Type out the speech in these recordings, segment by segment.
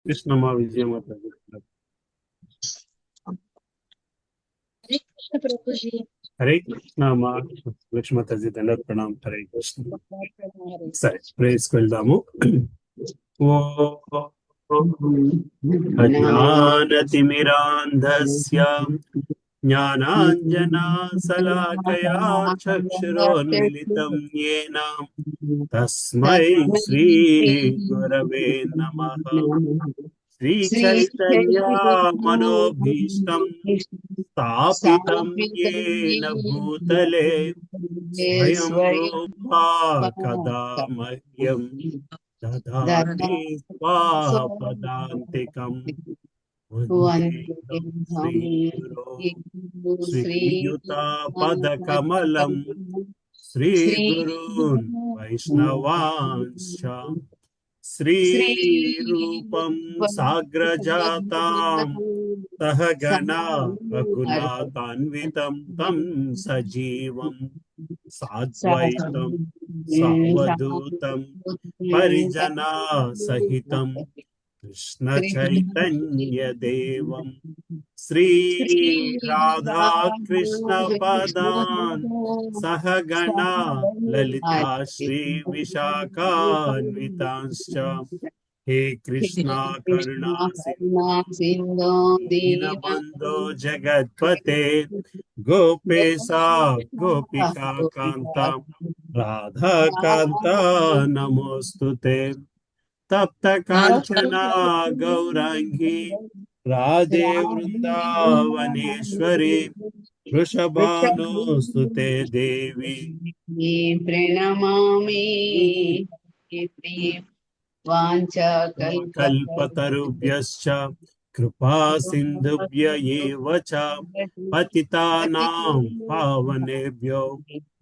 कृष्णमा विजय माता जी। हरे कृष्ण प्रभु जी। हरे कृष्ण माँ लक्ष्मी माता जी దండవత్ प्रणाम। हरे कृष्ण। సరే ప్రేయర్స్ కి వెళ్దాము. ఓ అజ్ఞానతిమిరాంధస్య జ్ఞానాంజనాశలాకయా చక్షురోన్మిళితం येन తస్మై శ్రీ గురవే నమః. శ్రీ చైతన్య మనోభీష్టం స్థాపితం येन భూతలే స్వయం రూపా కదా మह्यं దదాతి స్వాపదాంతికం. వందేహం శ్రీగురో శ్రీయుతాపదకమలం శ్రీగురూన్ వైష్ణవాంశ్చ శ్రీరూపం సాగ్రజాతాం సహగణా రఘునాథాన్వితం తం సజీవం సాద్వైతం సావధూతం పరిజనా సహితం కృష్ణ చైతన్య దేవం శ్రీ రాధా కృష్ణ పదాన్ సహగణా లలితా శ్రీ విశాఖాన్వితాంశ్చ. హే కృష్ణ కరుణా సింధు సింధో దీనబంధో జగత్పతే గోపేశా గోపికా కాంత రాధా కాంత నమోస్తుతే. తప్త కాంచనా గౌరాంగి రాధే వృందావనేశ్వరి వృషభానుస్తుతే దేవి. ప్రణమామి కల్పతరుభ్యశ్చ కృపా సింధుభ్య ఏవ చ పతితానాం పావనేభ్యో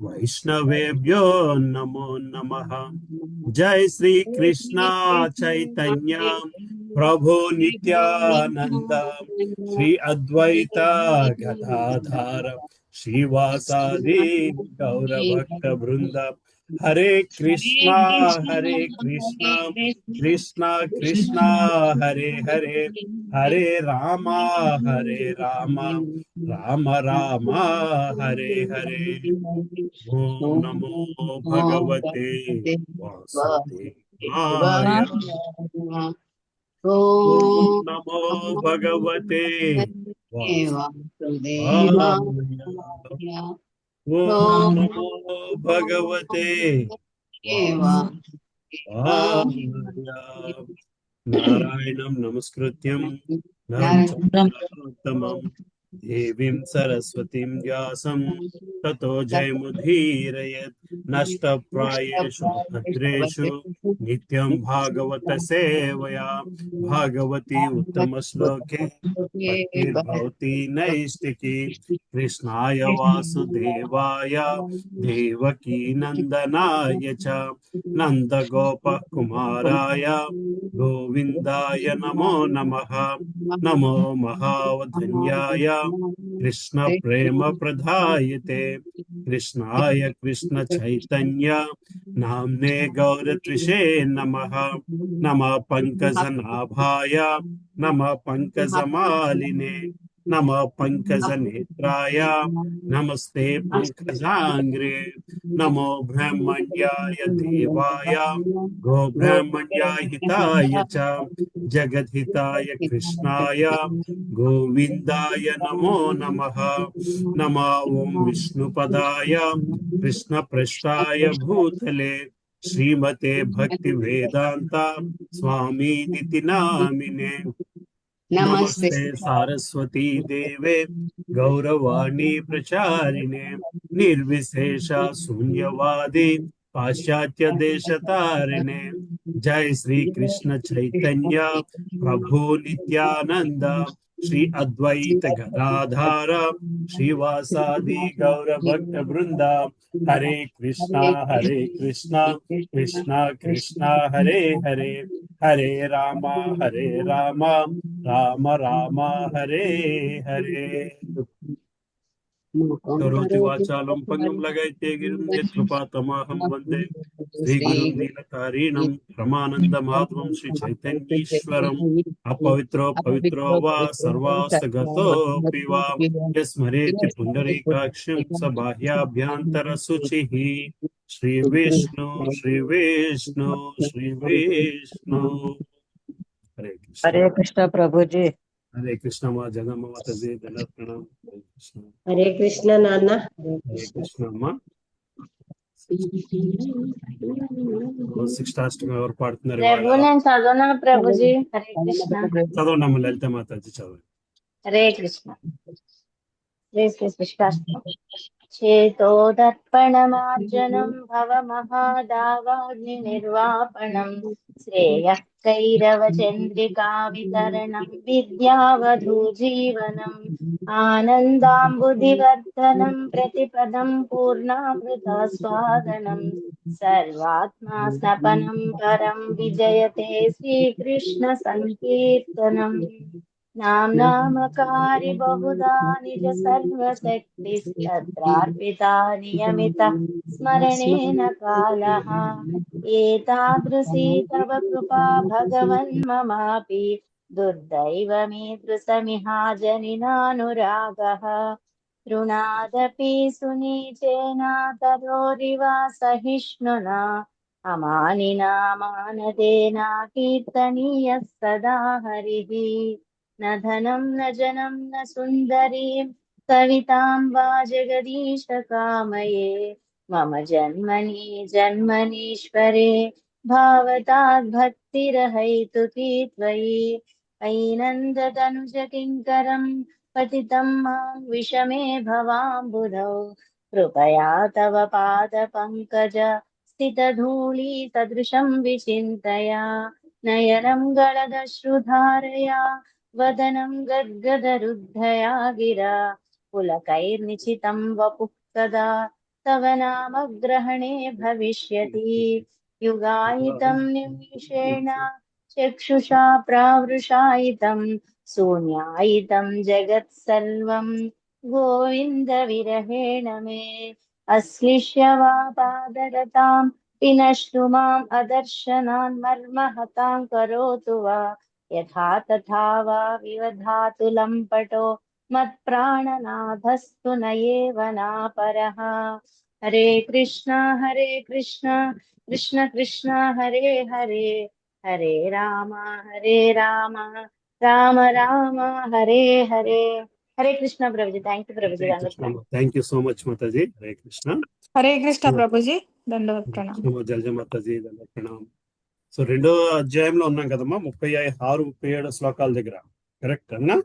వైష్ణవేభ్యో నమో నమః. జై శ్రీ కృష్ణ చైతన్య ప్రభు నిత్యానంద శ్రీ అద్వైత గదాధార శ్రీవాసాది గౌరభక్త బృంద. హరే కృష్ణ హరే కృష్ణ కృష్ణ కృష్ణ హరే హరే హరే రామ హరే రామ రామ రామ హరే హరే. ఓం నమో భగవతే వాసుదేవాయ. ఓం నమో భగవతే వాసుదేవాయ. ఓం నమో భగవతే వాసుదేవాయ. నారాయణం నమస్కృత్యం నరం చైవ నరోత్తమం దేవీం సరస్వతీం వ్యాసం తతో జయముదీరయత్. నష్టప్రాయేషు భద్రేషు నిత్యం భాగవత సేవయా భాగవతి ఉత్తమ శ్లోకే భక్తిర్భవతి నైష్టికి. కృష్ణాయ వాసుదేవాయ దేవకీ నందనాయ చ నందగోప కుమారాయ గోవిందాయ నమో నమః. నమో మహావధన్యాయ కృష్ణ ప్రేమ ప్రదాయతే కృష్ణాయ కృష్ణ చైతన్య నామ్నే గౌరత్విషే నమః. నమ పంకజనాభాయ నమ పంకజమాలినే నమ పంకజనేత్రాయ నమస్తే పంకజాంగ్రే. నమో బ్రహ్మణ్యాయ దేవాయ గో బ్రహ్మణ్యాయ హితాయ చ జగద్హితాయ కృష్ణాయ గోవిందాయ నమో నమః. నమ ఓం విష్ణుపదాయ కృష్ణ పృష్ఠాయ భూతలే శ్రీమతే భక్తి వేదాంత స్వామి నితి నామినే. నమస్తే సారస్వతీ దేవే గౌరవాణి ప్రచారిణే నిర్విశేష శూన్యవాది పాశ్చాత్య దేశతారిణే. జై శ్రీ కృష్ణ చైతన్య ప్రభు నిత్యానంద శ్రీ అద్వైత గదాధార శ్రీవాసాది గౌర భక్త బృంద. హరే కృష్ణ కృష్ణ కృష్ణ హరే హరే హరే రామ రామ రామ హరే హరే. కరోతి వాచాలం పంగం లగైతే గిరిం యత్కృపా తమాహం వందే శ్రీగురుం నీలకారీణం రమానంద మాధవం శ్రీ చైతన్యీశ్వరం అపవిత్రో పవిత్రో వా సర్వాస్తగతోపి వా యస్మరేతి పుండరీకాక్షం స బాహ్యాభ్యంతర శుచిః శ్రీ విష్ణు శ్రీ విష్ణు శ్రీ విష్ణు. హరే కృష్ణ. హరే కృష్ణ ప్రభుజీ. హరే కృష్ణ మా జగమ్మ మాతాజీ దండాత్ ప్రణామ్. హరే కృష్ణ. హరే కృష్ణ నాన్న. హరే కృష్ణ అమ్మ. శిక్షాష్టమి ఎవరు పాడుతున్నారు? ప్రభు నేను చదవను ప్రభుజీ. హరే కృష్ణ. చదవండి అమ్మ లలిత మాతాజీ చదవండి. హరే కృష్ణ. చేతోదర్పణమార్జనం భవ మహాదావాగ్ని నిర్వాపణం శ్రేయః కైరవ చంద్రికా వితరణం విద్యావధూ జీవనం ఆనందాంబుధివర్ధనం ప్రతిపదం పూర్ణామృతస్వాదనం సర్వాత్మా స్నపనం పరం విజయతే శ్రీకృష్ణ సంకీర్తనం. నామకారి బహుదా నిజ సర్వశక్తిస్తత్రార్పితా నియమిత స్మరణేన కాలః ఏతాదృశీ తవ కృపా భగవన్ మమాపి దుర్దైవమీదృశమిహాజనినానురాగః తృణాదపి సునీచేన తరోరివా సహిష్ణునా అమానినా మానదేనా కీర్తనీయః సదా హరిః. न धनं न जनं न सुन्दरीं कवितां वा जगदीश कामये मम जन्मनि जन्मनीश्वरे भावताद् भक्तिरहैतुकी त्वयि ऐनन्दतनुज किङ्करं पतितं मां विषमे भवाम्बुधौ कृपया तव पादपङ्कज स्थितधूली सदृशं विचिन्तया नयनं गलदश्रुधारया वदनं गद्गदरुद्धया गिरा पुलकैर्निचितं वपुः कदा तव नाम ग्रहणे भविष्यति युगायितं निमिषेण चक्षुषा प्रावृषायितं शून्यायितं जगत् सर्वं गोविन्द विरहेण मे अश्लिष्य वा पादरतां विनष्टु माम् अदर्शनान् मर्महतां करोतु वा यथा तथा वा विवधातु लम्पटो मत्प्राणनाथस्तु न एव नापरः. हरे कृष्ण कृष्ण कृष्ण हरे हरे हरे राम राम राम हरे हरे. हरे कृष्ण प्रभुजी. Thank you Prabhuji. Thank you so much Mataji. Hare Krishna. Hare Krishna Prabhuji. దండవత్ Pranam. Jalaja Mataji దండవత్ Pranam. So రెండో అధ్యాయంలో ఉన్నాం కదమ్మా, 36, 37 శ్లోకాల దగ్గర. కరెక్ట్ అన్నా?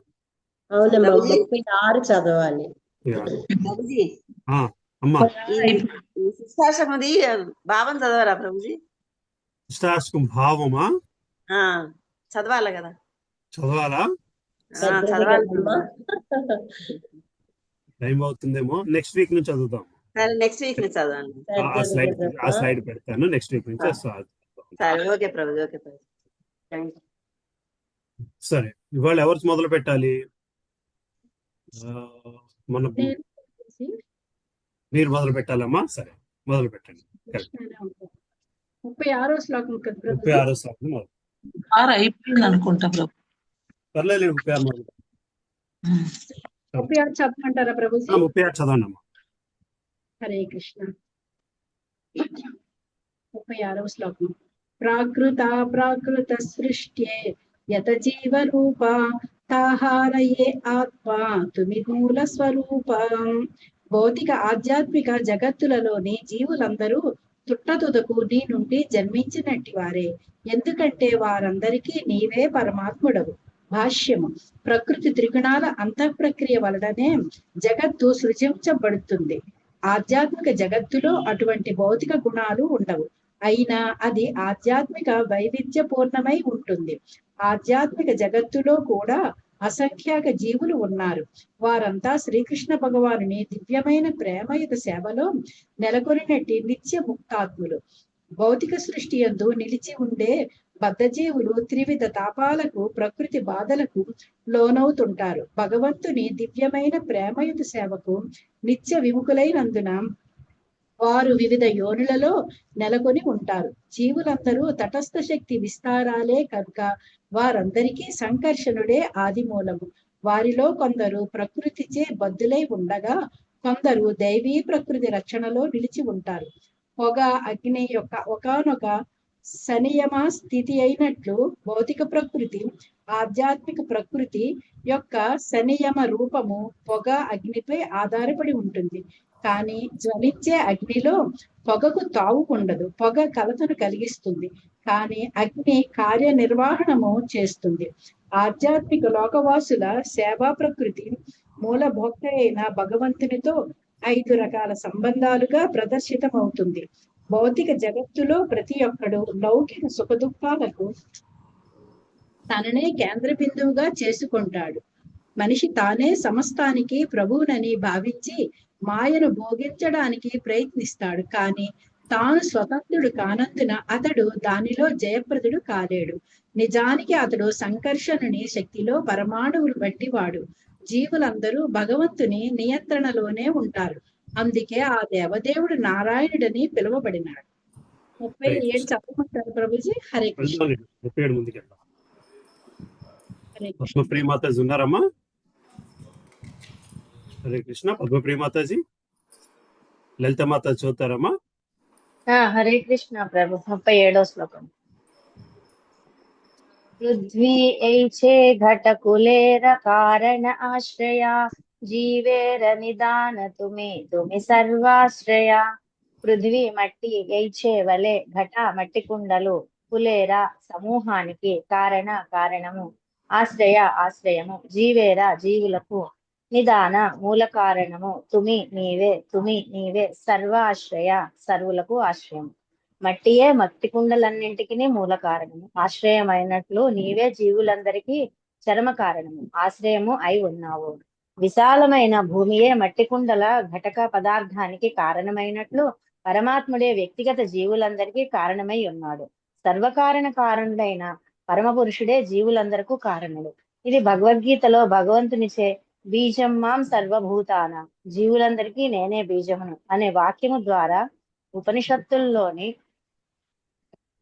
అవునమ్మా, 36 చదవాలి. ప్రభుజీ అమ్మా శిష్టాష్టకమది భావం చదవరా ప్రభుజీ? శిష్టాష్టకం భావమా చదవాలి కదా? చదవాలా? చదవాలి. టైం అవుతుందేమో, నెక్స్ట్ వీక్ నుంచి చదువుతాం. సరే, నెక్స్ట్ వీక్ నుంచి చదవండి. ఆ స్లైడ్ పెడతాను, నెక్స్ట్ వీక్ నుంచి సరే. ఓకే ప్రభుజీ. ఓకే ప్రభుజీ. సరే, ఇవాళ ఎవరు మొదలు పెట్టాలి? మన మీరు మొదలు పెట్టాలమ్మా. సరే, మొదలు పెట్టండి. 36వ శ్లోకం. 36వ శ్లోకం మొదలు. అయిపోయింది అనుకుంటా ప్రభు. పర్లేదు, 36 మొదలు. 36 చదవమంటారా ప్రభుజీ? 36 చదవండి అమ్మా. హరే కృష్ణ. 36వ శ్లోకం. ప్రాకృత సృష్ట్యే యత జీవ రూప తాహారయే ఆత్మ తుమిగూల స్వరూపం. భౌతిక ఆధ్యాత్మిక జగత్తులలోని జీవులందరూ తుట్టతుదకు నీ నుండి జన్మించినట్టి వారే, ఎందుకంటే వారందరికీ నీవే పరమాత్ముడవు. భాష్యము. ప్రకృతి త్రిగుణాల అంతఃప్రక్రియ వలననే జగత్తు సృజించబడుతుంది. ఆధ్యాత్మిక జగత్తులో అటువంటి భౌతిక గుణాలు ఉండవు. అయినా అది ఆధ్యాత్మిక వైవిధ్యపూర్ణమై ఉంటుంది. ఆధ్యాత్మిక జగత్తులో కూడా అసంఖ్యాక జీవులు ఉన్నారు. వారంతా శ్రీకృష్ణ భగవానుని దివ్యమైన ప్రేమయుత సేవలో నెలకొనినట్టి నిత్య ముక్తాత్ములు. భౌతిక సృష్టి యందు నిలిచి ఉండే బద్ధజీవులు త్రివిధ తాపాలకు ప్రకృతి బాధలకు లోనవుతుంటారు. భగవంతుని దివ్యమైన ప్రేమయుత సేవకు నిత్య విముఖులైనందున వారు వివిధ యోనులలో నెలకొని ఉంటారు. జీవులందరూ తటస్థ శక్తి విస్తారాలే కనుక వారందరికీ సంకర్షణుడే ఆది మూలము. వారిలో కొందరు ప్రకృతిచే బద్ధులై ఉండగా కొందరు దైవీ ప్రకృతి రక్షణలో నిలిచి ఉంటారు. పొగ అగ్ని యొక్క ఒకానొక సనియమ స్థితి అయినట్లు భౌతిక ప్రకృతి ఆధ్యాత్మిక ప్రకృతి యొక్క సనియమ రూపము పొగ అగ్నిపై ఆధారపడి ఉంటుంది. కానీ జ్వలించే అగ్నిలో పొగకు తావు ఉండదు. పొగ కలతను కలిగిస్తుంది, కానీ అగ్ని కార్యనిర్వహణము చేస్తుంది. ఆధ్యాత్మిక లోకవాసుల సేవా ప్రకృతి మూలభోక్త అయిన భగవంతునితో 5 రకాల సంబంధాలుగా ప్రదర్శితమవుతుంది. భౌతిక జగత్తులో ప్రతి ఒక్కడు లౌకిక సుఖదుఖాలకు తననే కేంద్ర బిందువుగా చేసుకుంటాడు. మనిషి తానే సమస్తానికి ప్రభువునని భావించి మాయను భోగించడానికి ప్రయత్నిస్తాడు. కానీ తాను స్వతంత్రుడు కానందున అతడు దానిలో జయప్రదుడు కాలేడు. నిజానికి అతడు సంకర్షణుని శక్తిలో పరమాణువులు వంటివాడు. జీవులందరూ భగవంతుని నియంత్రణలోనే ఉంటారు. అందుకే ఆ దేవదేవుడు నారాయణుడని పిలువబడినాడు. 37 చదవమంటారు ప్రభుజీ? హరే కృష్ణ. 37 ముందుకెళ్దాం. హరే కృష్ణ. పద్మప్రియ మాతాజీ ఉన్నారమ్మా? హరే కృష్ణ. పద్మప్రియ మాతాజీ, లలిత మాతాజీ చదువుతారమ్మా? హరే కృష్ణ ప్రభు. 37వ శ్లోకం. పృథ్వీ ఐచే ఘటకులేర కారణ ఆశ్రయ జీవేర నిదాన తుమి సర్వాశ్రయ. పృథ్వీ మట్టి, ఐచే వలె, ఘట మట్టి కుండలు, కులేర సమూహానికి, కారణము, ఆశ్రయ ఆశ్రయము, జీవేర జీవులకు, నిదాన మూల కారణము, తుమి నీవే, సర్వాశ్రయ సర్వులకు ఆశ్రయం. మట్టియే మట్టి కుండలన్నింటికి మూల కారణము, ఆశ్రయమైనట్లు నీవే జీవులందరికీ చరమ కారణము, ఆశ్రయము అయి ఉన్నావు. విశాలమైన భూమియే మట్టి కుండల ఘటక పదార్థానికి కారణమైనట్లు పరమాత్ముడే వ్యక్తిగత జీవులందరికీ కారణమై ఉన్నాడు. సర్వకారణ కారణుడైన పరమ పురుషుడే జీవులందరకు కారణుడు. ఇది భగవద్గీతలో భగవంతునిచే బీజం మాం సర్వభూతాన, జీవులందరికీ నేనే బీజమును అనే వాక్యము ద్వారా ఉపనిషత్తుల్లోని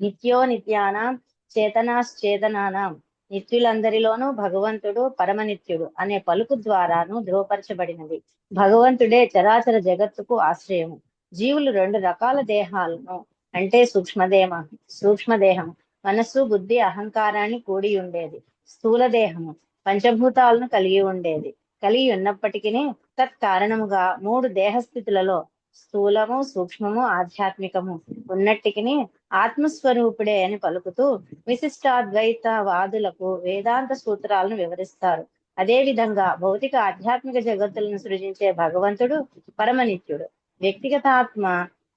నిత్యానాం చేతనాశ్చేతనానాం, నిత్యులందరిలోనూ భగవంతుడు పరమనిత్యుడు అనే పలుకు ద్వారాను ధృవపరచబడినది. భగవంతుడే చరాచర జగత్తుకు ఆశ్రయము. జీవులు 2 రకాల దేహాలను అంటే సూక్ష్మదేహం మనస్సు బుద్ధి అహంకారాన్ని కూడి ఉండేది, స్థూల దేహము పంచభూతాలను కలిగి ఉన్నప్పటికీ తత్కారణముగా 3 దేహస్థితులలో స్థూలము సూక్ష్మము ఆధ్యాత్మికము ఉన్నట్టికి ఆత్మస్వరూపుడే అని పలుకుతూ విశిష్టాద్వైత వాదులకు వేదాంత సూత్రాలను వివరిస్తారు. అదే విధంగా భౌతిక ఆధ్యాత్మిక జగత్తులను సృజించే భగవంతుడు పరమనిత్యుడు. వ్యక్తిగత ఆత్మ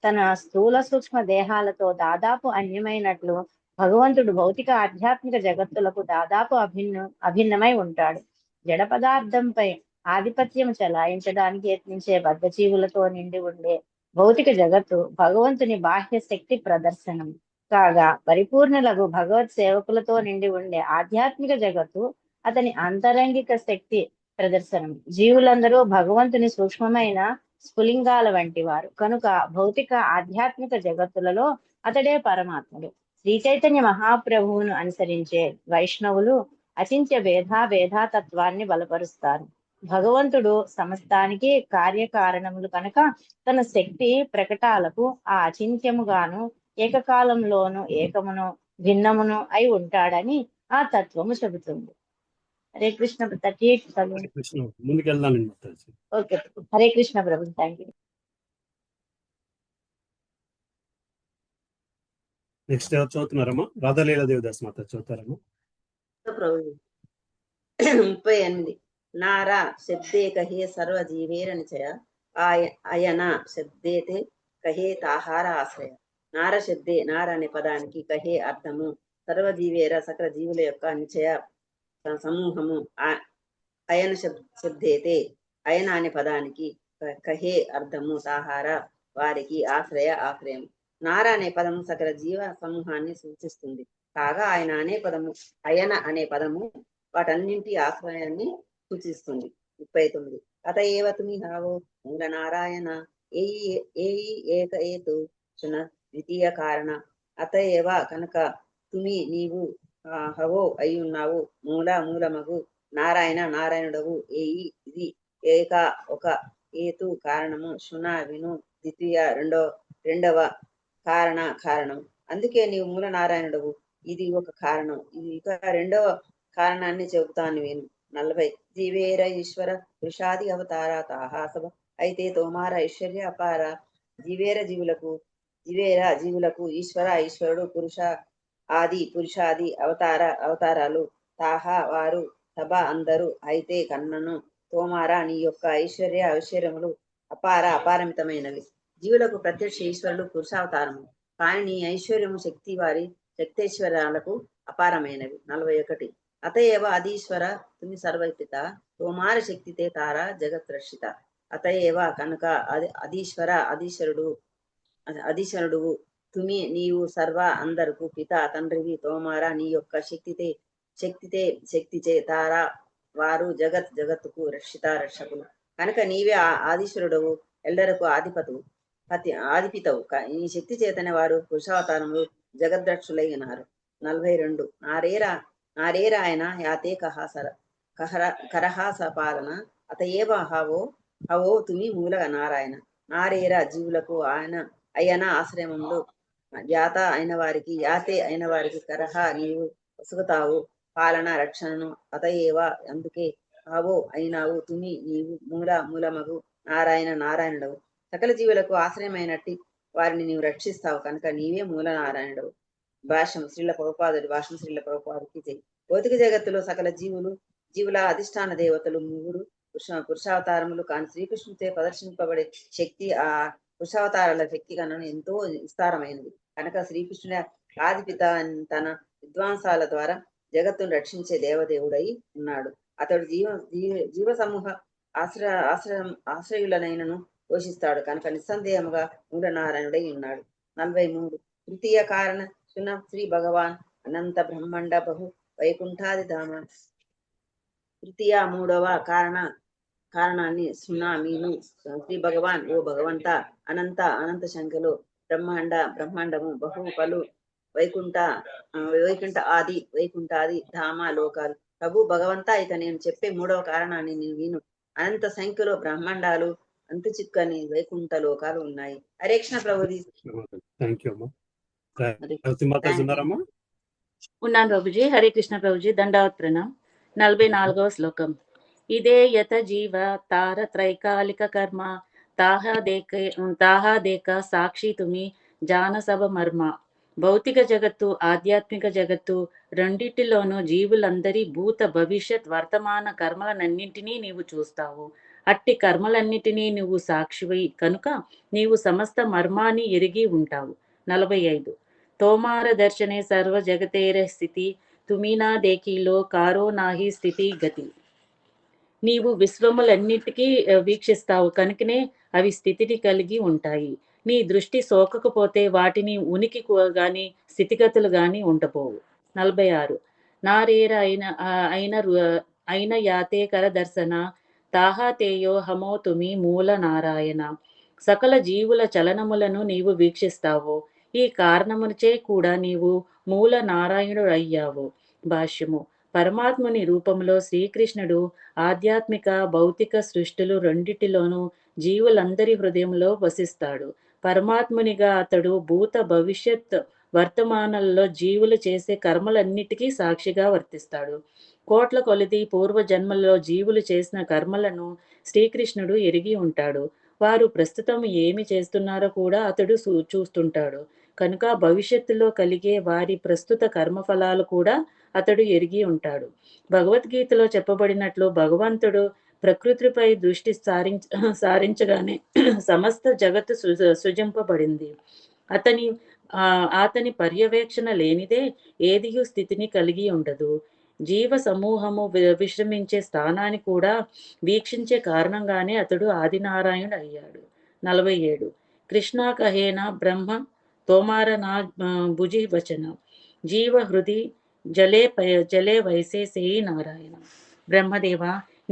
తన స్థూల సూక్ష్మ దేహాలతో దాదాపు అన్యమైనట్లు భగవంతుడు భౌతిక ఆధ్యాత్మిక జగత్తులకు దాదాపు అభిన్నమై ఉంటాడు. జడ పదార్థంపై ఆధిపత్యం చెలాయించడానికి యత్నించే బద్ధజీవులతో నిండి ఉండే భౌతిక జగత్తు భగవంతుని బాహ్య శక్తి ప్రదర్శనం కాగా, పరిపూర్ణులకు భగవత్ సేవకులతో నిండి ఉండే ఆధ్యాత్మిక జగత్తు అతని అంతరంగిక శక్తి ప్రదర్శనం. జీవులందరూ భగవంతుని సూక్ష్మమైన స్ఫులింగాల వంటి వారు కనుక భౌతిక ఆధ్యాత్మిక జగత్తులలో అతడే పరమాత్ముడు. శ్రీ చైతన్య మహాప్రభువును అనుసరించే వైష్ణవులు అచింత్య భేదాతత్వాన్ని బలపరుస్తారు. భగవంతుడు సమస్తానికి కార్యకారణములు కనుక తన శక్తి ప్రకటాలకు ఆ అచింత్యముగాను ఏకకాలంలోను ఏకమును భిన్నమును అయి ఉంటాడని ఆ తత్వము చెబుతుంది. హరే కృష్ణ. 38 ముందుకెళ్దానండి మాతాజీ. ఓకే. హరే కృష్ణ ప్రభు. Thank you. నెక్స్ట్ ఎవరు చదువుతున్నారమ్మా? రాధాలీలా దేవదాస్ మాత చదువుతారమ్మా? ప్రభు. 38 నారా శబ్దే కహే సర్వ జీవేర నిచయ అయన శబ్దేతే కహే తాహార ఆశ్రయ. నార శబ్దే, నార అనే పదానికి కహే అర్థము సర్వజీవేర సకల జీవుల యొక్క నిచయ సమూహము, అయన శబ్దేతే అయన అనే పదానికి కహే అర్థము తాహార వారికి ఆశ్రయం. నార అనే పదము సకల జీవ సమూహాన్ని సూచిస్తుంది. కాగా ఆయన అనే పదము అయన అనే పదము వాటన్నింటి ఆశ్రయాన్ని సూచిస్తుంది. 39 అత ఏవ తుమి హావో మూల నారాయణ ఏయి ఏక ఏతు శున ద్వితీయ కారణ అత ఏవ కనుక తుమి నీవు హవో అయి ఉన్నావు మూలమగు నారాయణ నారాయణుడవు ఏయి ఇది ఏక ఒక ఏతు కారణము శున విను ద్వితీయ రెండవ కారణం అందుకే నీవు మూల నారాయణుడవు. ఇది ఒక కారణం, ఇది ఇక రెండవ కారణాన్ని చెబుతాను విను. 40 జీవేర ఈశ్వర పురుషాది అవతార తాహాసభ అయితే తోమార ఐశ్వర్య అపార జీవేర జీవులకు ఈశ్వరుడు పురుషాది అవతారాలు తాహా వారు సభ అందరూ అయితే కన్నను తోమార నీ యొక్క ఐశ్వర్యములు అపారమితమైనవి. జీవులకు ప్రత్యక్ష ఈశ్వరులు పురుషావతారము కానీ నీ ఐశ్వర్యము శక్తైశ్వర్యాలకు అపారమైనవి. 41 అతయేవ అధీశ్వర తుమి సర్వపిత తోమార శక్తితే తార జగత్ రక్షిత అతయేవ కనుక అధీశ్వరుడు తుమి నీవు సర్వ అందరకు పిత తండ్రివి తోమార నీ యొక్క శక్తిచే తార వారు జగత్తుకు రక్షకులు కనుక నీవే ఆదిశ్వరుడవు ఎల్లరకు ఆదిపితవు నీ శక్తి చేతనే వారు పురుషావతారములు జగద్రక్షులై ఉన్నారు. 42 నారేరా ఆయన యాతే కరహాస పాలన అతయేవ హవో తుమి మూల నారాయణ నారేరా జీవులకు అయన ఆశ్రయములు యాతే అయిన వారికి కరహ నీవు వసుగుతావు పాలన రక్షణను అతయేవ అందుకే హవో అయినావు తుమి నీవు మూలమగు నారాయణుడవు సకల జీవులకు ఆశ్రయమైనట్టి వారిని నీవు రక్షిస్తావు కనుక నీవే మూల నారాయణుడు. భాష్యం శ్రీల ప్రభుపాదుకి జై. భౌతిక జగత్తులో సకల జీవుల అధిష్టాన దేవతలు మూడు పురుషావతారములు కాని శ్రీకృష్ణుడితో ప్రదర్శింపబడే శక్తి ఆ పురుషావతారాల శక్తి కన్నా ఎంతో విస్తారమైనది కనుక శ్రీకృష్ణుడి ఆదిపిత తన విద్వాంసాల ద్వారా జగత్తును రక్షించే దేవదేవుడై ఉన్నాడు. అతడు జీవ సమూహ ఆశ్రయులనైనను పోషిస్తాడు కనుక నిస్సందేహముగా మూలనారాయణుడై ఉన్నాడు. 43 తృతీయ కారణ శున శ్రీ భగవాన్ అనంత బ్రహ్మాండ బహు వైకుంఠాది ధామ తృతీయ మూడవ కారణాన్ని శున మీను శ్రీ భగవాన్ ఓ భగవంత అనంత శంఖలో బ్రహ్మాండము బహు పలు వైకుంఠాది ధామ లోకాలు ప్రభు భగవంత ఇక నేను చెప్పే మూడవ కారణాన్ని నేను విను. అనంత సంఖ్యలో బ్రహ్మాండాలు అంతు చిక్కని వైకుంఠ లోకాలు ఉన్నాయి. హరే కృష్ణ ప్రభుజీ. థ్యాంక్ యూ అమ్మా. ఉన్నారమ్మా? ఉన్నాను ప్రభుజీ. హరే కృష్ణ ప్రభుజీ. దండావత్ ప్రణాం. 44వ శ్లోకం. ఇదే యత జీవ తార త్రైకాలిక కర్మ తాహాదేక సాక్షి తుమి జానసభ మర్మ. భౌతిక జగత్తు ఆధ్యాత్మిక జగత్తు రెండింటిలోనూ జీవులందరి భూత భవిష్యత్ వర్తమాన కర్మలనన్నింటినీ నీవు చూస్తావు. అట్టి కర్మలన్నిటినీ నువ్వు సాక్షివై కనుక నీవు సమస్త మర్మాన్ని ఎరిగి ఉంటావు. 45 తోమార దర్శనే సర్వ జగతేర స్థితి తుమినా దేకిలో కారో నాహి స్థితి గతి. నీవు విశ్వములన్నిటికీ వీక్షిస్తావు కనుకనే అవి స్థితిని కలిగి ఉంటాయి. నీ దృష్టి సోకకపోతే వాటిని ఉనికి గాని స్థితిగతులు గాని ఉండబోవు. 46 నారేర అయిన యాతే కర దర్శన తాహాతేయో హమో తుమి మూల నారాయణ. సకల జీవుల చలనములను నీవు వీక్షిస్తావు, ఈ కారణమునిచే కూడా నీవు మూల నారాయణుడు అయ్యావు. భాష్యము. పరమాత్ముని రూపంలో శ్రీకృష్ణుడు ఆధ్యాత్మిక భౌతిక సృష్టిలు రెండిటిలోనూ జీవులందరి హృదయంలో వసిస్తాడు. పరమాత్మునిగా అతడు భూత భవిష్యత్ వర్తమానాల్లో జీవులు చేసే కర్మలన్నిటికీ సాక్షిగా వర్తిస్తాడు. కోట్ల కొలది పూర్వ జన్మల్లో జీవులు చేసిన కర్మలను శ్రీకృష్ణుడు ఎరిగి ఉంటాడు. వారు ప్రస్తుతం ఏమి చేస్తున్నారో కూడా అతడు చూస్తుంటాడు కనుక భవిష్యత్తులో కలిగే వారి ప్రస్తుత కర్మఫలాలు కూడా అతడు ఎరిగి ఉంటాడు. భగవద్గీతలో చెప్పబడినట్లు భగవంతుడు ప్రకృతిపై దృష్టి సారించగానే సమస్త జగత్తు సృజింపబడింది. అతని పర్యవేక్షణ లేనిదే ఏదియు స్థితిని కలిగి ఉండదు. జీవ సమూహము విశ్రమించే స్థానాన్ని కూడా వీక్షించే కారణంగానే అతడు ఆదినారాయణుడు అయ్యాడు. 47 కృష్ణ కహేన బ్రహ్మ తోమార నా భుజి వచన. జీవ హృది జలే వైశేసేయి నారాయణ. బ్రహ్మదేవ,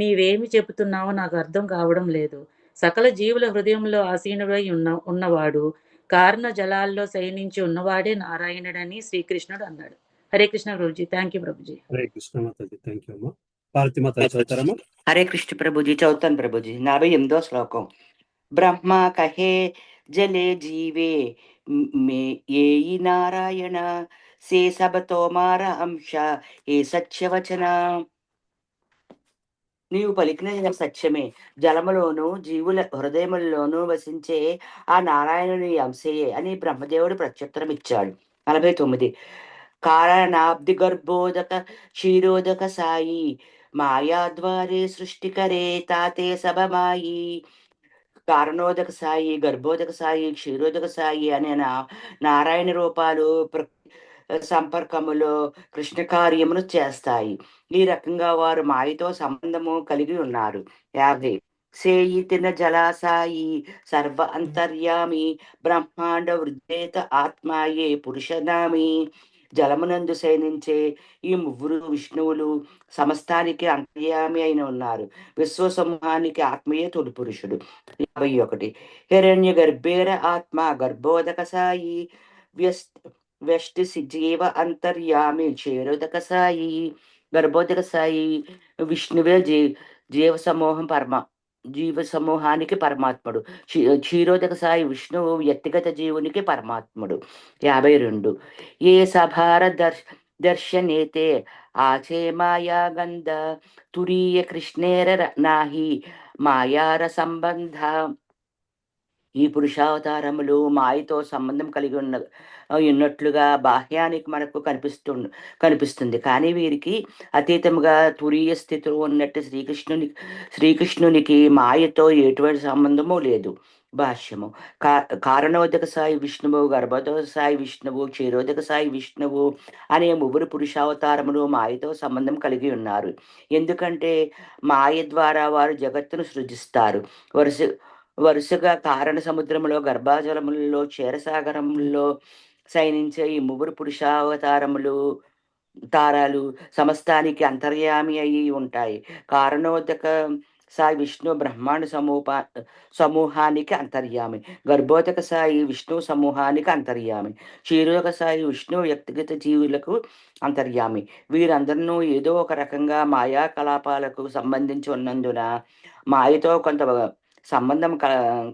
నీవేమి చెబుతున్నావో నాకు అర్థం కావడం లేదు. సకల జీవుల హృదయంలో ఆసీనుడై ఉన్నవాడు, కారణ జలాల్లో శయనించి ఉన్నవాడే నారాయణుడని శ్రీకృష్ణుడు అన్నాడు. Hare Krishna Prabhuji. Thank you Prabhuji. Hare Krishna Mataji, thank you అమ్మా. పార్వతి మాతాజీ చదువుతారమ్మా. హరే కృష్ణ ప్రభుజీ. చదువుతాను ప్రభుజీ. 48వ శ్లోకం. బ్రహ్మ కహే జలే జీవే మే ఏయి నారాయణ సే సబతో మార అంశ ఏ సత్యవచన. నీవు పలికిన సత్యమే, జలములోను జీవుల హృదయముల్లోనూ వసించే ఆ నారాయణుని అంశయే అని బ్రహ్మదేవుడు ప్రత్యుత్తరం ఇచ్చాడు. 49. కారణాబ్ది గర్భోదక క్షీరోదక సాయి మాయాద్వారే సృష్టికరే తాతే సభమాయి. కారణోదక సాయి, గర్భోదక సాయి, క్షీరోదక సాయి అనే నారాయణ రూపాలు సంపర్కములో కృష్ణ కార్యమును చేస్తాయి. ఈ రకంగా వారు మాయతో సంబంధము కలిగి ఉన్నారు. 50. సేయితిన జలాసాయి సర్వ అంతర్యామి బ్రహ్మాండ వృద్ధేత ఆత్మాయే పురుషనామి. జలమునందు శయనించే ఈ ముగ్గురు విష్ణువులు సమస్తానికి అంతర్యామి అయిన ఉన్నారు. విశ్వ సమూహానికి ఆత్మయే తొలి పురుషుడు. 51. హిరణ్య గర్భేర ఆత్మ గర్భోదక సాయి వ్యష్టి జీవ అంతర్యామి క్షీరోదక సాయి. గర్భోదక సాయి విష్ణువే జీవ సమూహానికి పరమాత్ముడు. క్షీరోదక సాయి విష్ణువు వ్యక్తిగత జీవునికి పరమాత్ముడు. 52. ఏ సభార దర్శనేతే ఆచే మాయా గంధ తురీయ కృష్ణేర నాహి మాయార సంబంధ. ఈ పురుషావతారములు మాయతో సంబంధం కలిగి ఉన్నట్లుగా బాహ్యానికి మనకు కనిపిస్తుంది. కానీ వీరికి అతీతముగా తురీయ స్థితిలో ఉన్నట్టు శ్రీకృష్ణునికి మాయతో ఎటువంటి సంబంధము లేదు. భాష్యము. కారణోదక సాయి విష్ణువు, గర్భోదక సాయి విష్ణువు, క్షీరోదక సాయి విష్ణువు అనే ముగ్గురు పురుషావతారములు మాయతో సంబంధం కలిగి ఉన్నారు. ఎందుకంటే మాయ ద్వారా వారు జగత్తును సృజిస్తారు. వరుసగా కారణ సముద్రములో, గర్భాజలములలో, క్షీరసాగరములలో శయనించే ఈ ముగ్గురు పురుషావతారములు తారాలు సమస్తానికి అంతర్యామి అయి ఉంటాయి. కారణోదక సాయి విష్ణు బ్రహ్మాండ సమూహానికి అంతర్యామి. గర్భోదక సాయి విష్ణు సమూహానికి అంతర్యామి. క్షీరోదక సాయి విష్ణు వ్యక్తిగత జీవులకు అంతర్యామి. వీరందరినూ ఏదో ఒక రకంగా మాయా కలాపాలకు సంబంధించి ఉన్నందున మాయతో కొంత సంబంధం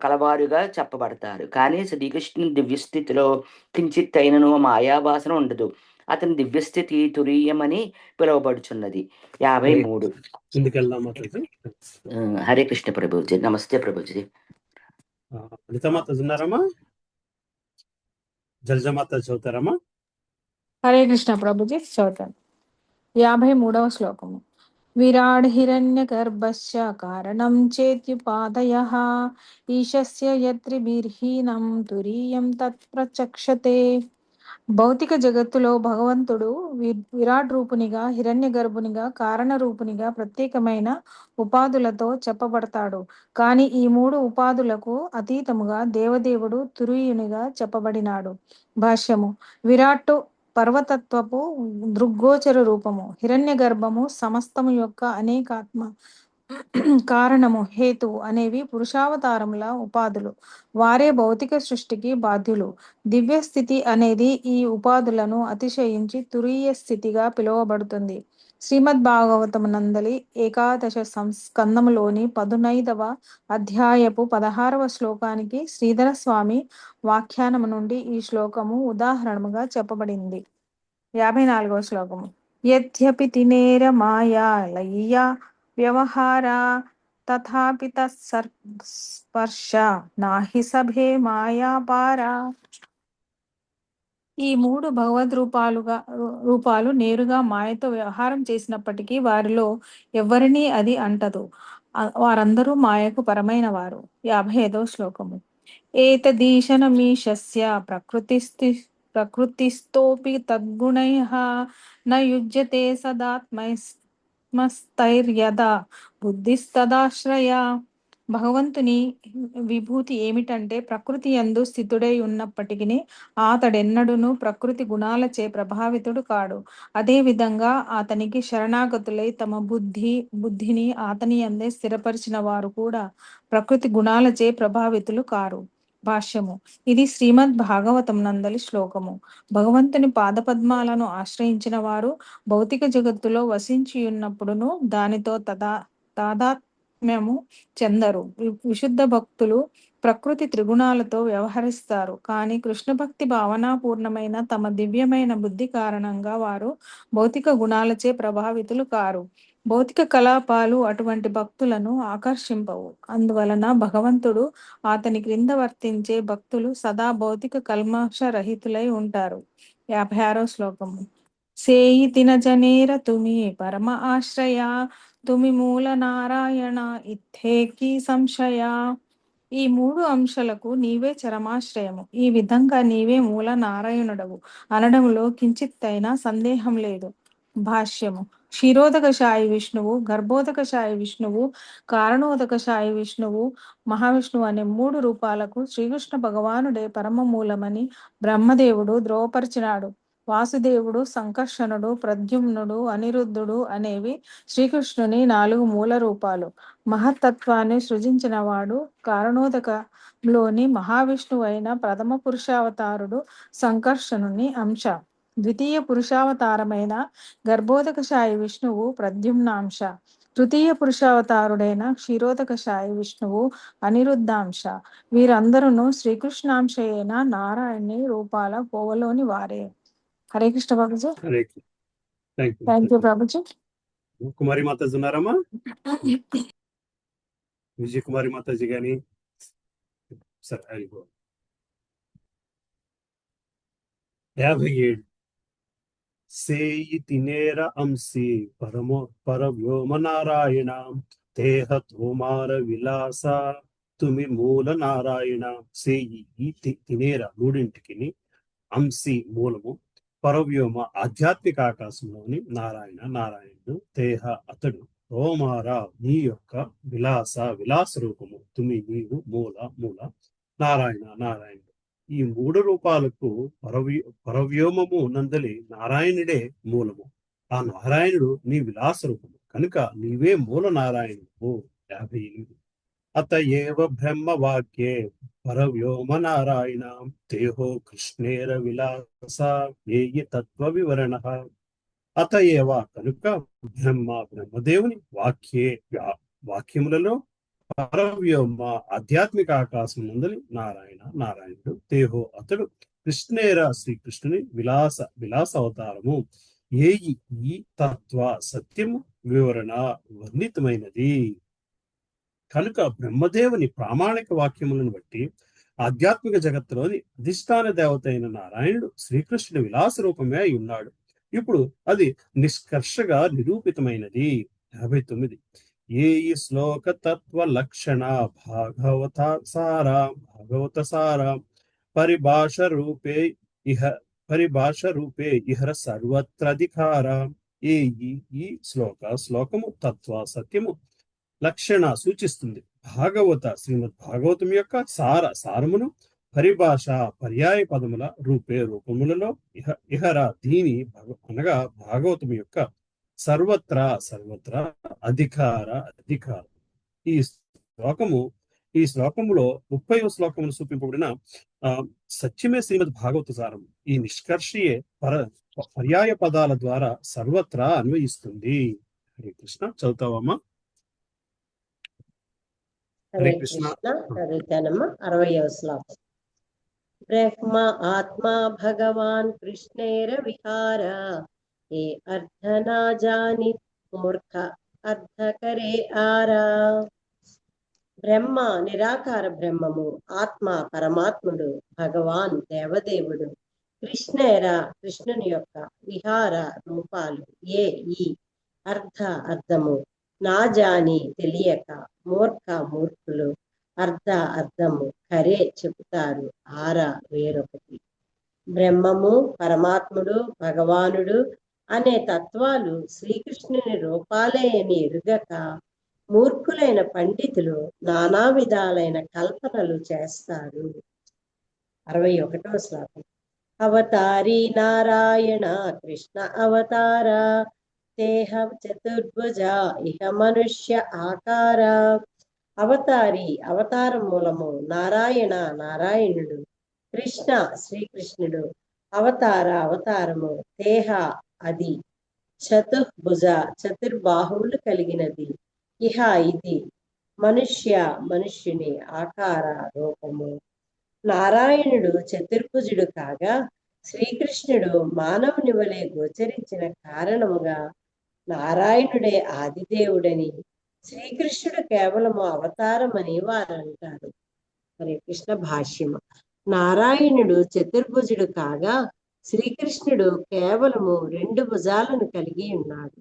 కలవారుగా చెప్పబడతారు. కానీ శ్రీకృష్ణుని దివ్యస్థితిలో కించిత్ అయినను మాయావాసన ఉండదు. అతని దివ్యస్థితి తురీయమని పిలువబడుచున్నది. 53. హరే కృష్ణ ప్రభుజీ. నమస్తే ప్రభుజీ. లలితమాత ఉన్నారమ్మా? జలజమాత చదువుతారమ్మా? హరే కృష్ణ ప్రభుజీ. చదువుతాను. 53వ శ్లోకము. విరాడ్ హిరణ్య గర్భస్య కారణం చేత్యుపాదయః ఈశస్య యత్రిభిర్హీనం తురీయం తత్ప్రచక్షతే. భౌతిక జగత్తులో భగవంతుడు విరాట్ రూపునిగా, హిరణ్య గర్భునిగా, కారణ రూపునిగా ప్రత్యేకమైన ఉపాధులతో చెప్పబడతాడు. కానీ ఈ 3 ఉపాధులకు అతీతముగా దేవదేవుడు తురీయునిగా చెప్పబడినాడు. భాష్యము. విరాట్టు పర్వతత్వపు దృగ్గోచర రూపము, హిరణ్య గర్భము సమస్తము యొక్క అనేకాత్మ, కారణము హేతువు అనేవి పురుషావతారముల ఉపాధులు. వారే భౌతిక సృష్టికి బాధ్యులు. దివ్య స్థితి అనేది ఈ ఉపాధులను అతిశయించి తురీయ స్థితిగా పిలువబడుతుంది. శ్రీమద్ భాగవతమునందలి 11వ స్కందములోని 15వ అధ్యాయపు 16వ శ్లోకానికి శ్రీధర స్వామి వ్యాఖ్యానము నుండి ఈ శ్లోకము ఉదాహరణముగా చెప్పబడింది. 54వ శ్లోకము. యద్యపి తినేర మాయా లయ్యా వ్యవహార తథాపి తత్స్పర్శ నాహి సభే మాయాపార. ఈ 3 భగవద్ రూపాలు నేరుగా మాయతో వ్యవహారం చేసినప్పటికీ వారిలో ఎవరినీ అది అంటదు. వారందరూ మాయకు పరమైన వారు. 55వ శ్లోకము. ఏతదీశనమీశస్య ప్రకృతిస్థోపి తద్గుణైః న యుజ్యతే సదాత్మస్తైర్యదా బుద్ధిస్తదాశ్రయ. భగవంతుని విభూతి ఏమిటంటే ప్రకృతి యందు స్థితుడై ఉన్నప్పటికీ అతడెన్నడూను ప్రకృతి గుణాలచే ప్రభావితుడు కాడు. అదేవిధంగా అతనికి శరణాగతులై తమ బుద్ధిని అతని యందే స్థిరపరిచిన వారు కూడా ప్రకృతి గుణాలచే ప్రభావితులు కారు. భాష్యము. ఇది శ్రీమద్ భాగవతం నందలి శ్లోకము. భగవంతుని పాదపద్మాలను ఆశ్రయించిన వారు భౌతిక జగత్తులో వసించియున్నప్పుడును దానితో తాదాత్మ్యము చెందరు. విశుద్ధ భక్తులు ప్రకృతి త్రిగుణాలతో వ్యవహరిస్తారు. కానీ కృష్ణ భక్తి భావనాపూర్ణమైన తమ దివ్యమైన బుద్ధి కారణంగా వారు భౌతిక గుణాలచే ప్రభావితులు కారు. భౌతిక కలాపాలు అటువంటి భక్తులను ఆకర్షింపవు. అందువలన భగవంతుడు అతని క్రింద వర్తించే భక్తులు సదా భౌతిక కల్మషరహితులై ఉంటారు. 56వ శ్లోకము. సేయి తిన జనేర తుమి పరమ ఆశ్రయ తుమి మూల నారాయణ ఇత్తేకి సంశయ. ఈ 3 అంశాలకు నీవే చరమాశ్రయము. ఈ విధంగా నీవే మూల నారాయణుడవు అనడంలో కించిత్తైనా సందేహం లేదు. భాష్యము. క్షీరోదకశాయి విష్ణువు, గర్భోదకశాయి విష్ణువు, కారణోదకశాయి విష్ణువు, మహావిష్ణువు అనే 3 రూపాలకు శ్రీకృష్ణ భగవానుడే పరమ మూలమని బ్రహ్మదేవుడు ధ్రువపరిచినాడు. వాసుదేవుడు, సంకర్షణుడు, ప్రద్యుమ్నుడు, అనిరుద్ధుడు అనేవి శ్రీకృష్ణుని 4 మూల రూపాలు. మహత్తత్వాన్ని సృజించిన వాడు కారణోదకంలోని మహావిష్ణువు అయిన ప్రథమ పురుషావతారుడు సంకర్షణుని అంశ. ద్వితీయ పురుషావతారమైన గర్భోదకశాయి విష్ణువు ప్రద్యుమ్నాంశ. తృతీయ పురుషావతారుడైన క్షీరోదకశాయి విష్ణువు అనిరుద్ధాంశ. వీరందరూ శ్రీకృష్ణాంశ అయిన నారాయణి రూపాల కోవలోని వారే. హరే కృష్ణ బాబుజీ. Hare thank you Babuji. కుమారి మాతాజీ ఉన్నారమ్మా? విజయ కుమారి మాతాజీ గాని సరే అయిపో. 57. సేయి తినేర అంసి పరవ్యోమ నారాయణ దేహ తోమార విలాస తుమి మూల నారాయణ. సేయి తినేర 3ంటికి అంసి మూలము, పరవ్యోమ ఆధ్యాత్మిక ఆకాశంలోని నారాయణుడు, దేహ అతడు, తోమార నీ యొక్క విలాస రూపము, తుమి నీవు, మూల నారాయణుడు. ఈ 3 రూపాలకు పరవ్యోమము నందలి నారాయణుడే మూలము. ఆ నారాయణుడు నీ విలాస రూపము కనుక నీవే మూల నారాయణుడు. 58. అత ఏవ బ్రహ్మ వాక్యే పరవ్యోమ నారాయణ దేహో కృష్ణేర విలాస ఏయి తత్వ వివరణ. అత ఏవ కనుక బ్రహ్మదేవుని వాక్యములలో పరవ్యోమ ఆధ్యాత్మిక ఆకాశం నందలి నారాయణుడు, దేహో అతడు, కృష్ణేర శ్రీకృష్ణుని విలాస అవతారము, ఏయి ఈ తత్వ సత్యము వివరణ వర్ణితమైనది. కనుక బ్రహ్మదేవుని ప్రామాణిక వాక్యములను బట్టి ఆధ్యాత్మిక జగత్తులోని అధిష్టాన దేవత అయిన నారాయణుడు శ్రీకృష్ణుని విలాస రూపమే అయి ఉన్నాడు. ఇప్పుడు అది నిష్కర్షగా నిరూపితమైనది. 59. ఏ ఈ శ్లోక తత్వ లక్షణ భాగవత సార పరిభాష రూపే ఇహర సర్వత్రధికార. ఏ ఈ శ్లోకము తత్వ సత్యము లక్షణ సూచిస్తుంది. శ్రీమద్ భాగవతం యొక్క సారమును పరిభాష పర్యాయ పదముల రూపములలో ఇహర దీని అనగా భాగవతం యొక్క సర్వత్రా అధికారం. ఈ శ్లోకములో 30వ శ్లోకమును చూపింపబడిన సత్యమే శ్రీమద్ భాగవత సారం. ఈ నిష్కర్షయే పర్యాయ పదాల ద్వారా సర్వత్రా అన్వయిస్తుంది. హరే కృష్ణ. చదువుతావమ్మా? హరే కృష్ణ. చదువుతానమ్మా. 60వ శ్లోకం. బ్రహ్మ ఆత్మా భగవాన్ కృష్ణేర విహార ఏ అర్ధ నా జాని మూర్ఖ అర్ధకరే ఆరా. బ్రహ్మ నిరాకార బ్రహ్మము, ఆత్మ పరమాత్ముడు, భగవాన్ దేవదేవుడు, కృష్ణుని యొక్క విహార రూపాలు ఏ ఈ అర్థము నా జాని తెలియక, మూర్ఖులు అర్థము ఖరే చెబుతారు, ఆరా వేరొకటి. బ్రహ్మము, పరమాత్ముడు, భగవానుడు అనే తత్వాలు శ్రీకృష్ణుని రూపాలే అని ఎరుగక మూర్ఖులైన పండితులు నానా విధాలైన కల్పనలు చేస్తారు. 61వ శ్లోకం. అవతారీ నారాయణ కృష్ణ అవతార దేహ చతుర్భుజ ఇహ మనుష్య ఆకార. అవతారి అవతారం మూలము, నారాయణ నారాయణుడు, కృష్ణ శ్రీకృష్ణుడు, అవతార అవతారము, దేహ అది, చతుర్భుజ చతుర్బాహువులు కలిగినది, ఇహ ఇది, మనుష్య మనుష్యుని, ఆకార రూపము. నారాయణుడు చతుర్భుజుడు కాగా శ్రీకృష్ణుడు మానవుని వలె గోచరించిన కారణముగా నారాయణుడే ఆదిదేవుడని, శ్రీకృష్ణుడు కేవలము అవతారమని వారు అంటారు. హరే కృష్ణ భాష్యము. నారాయణుడు చతుర్భుజుడు కాగా శ్రీకృష్ణుడు కేవలము 2 భుజాలను కలిగి ఉన్నాడు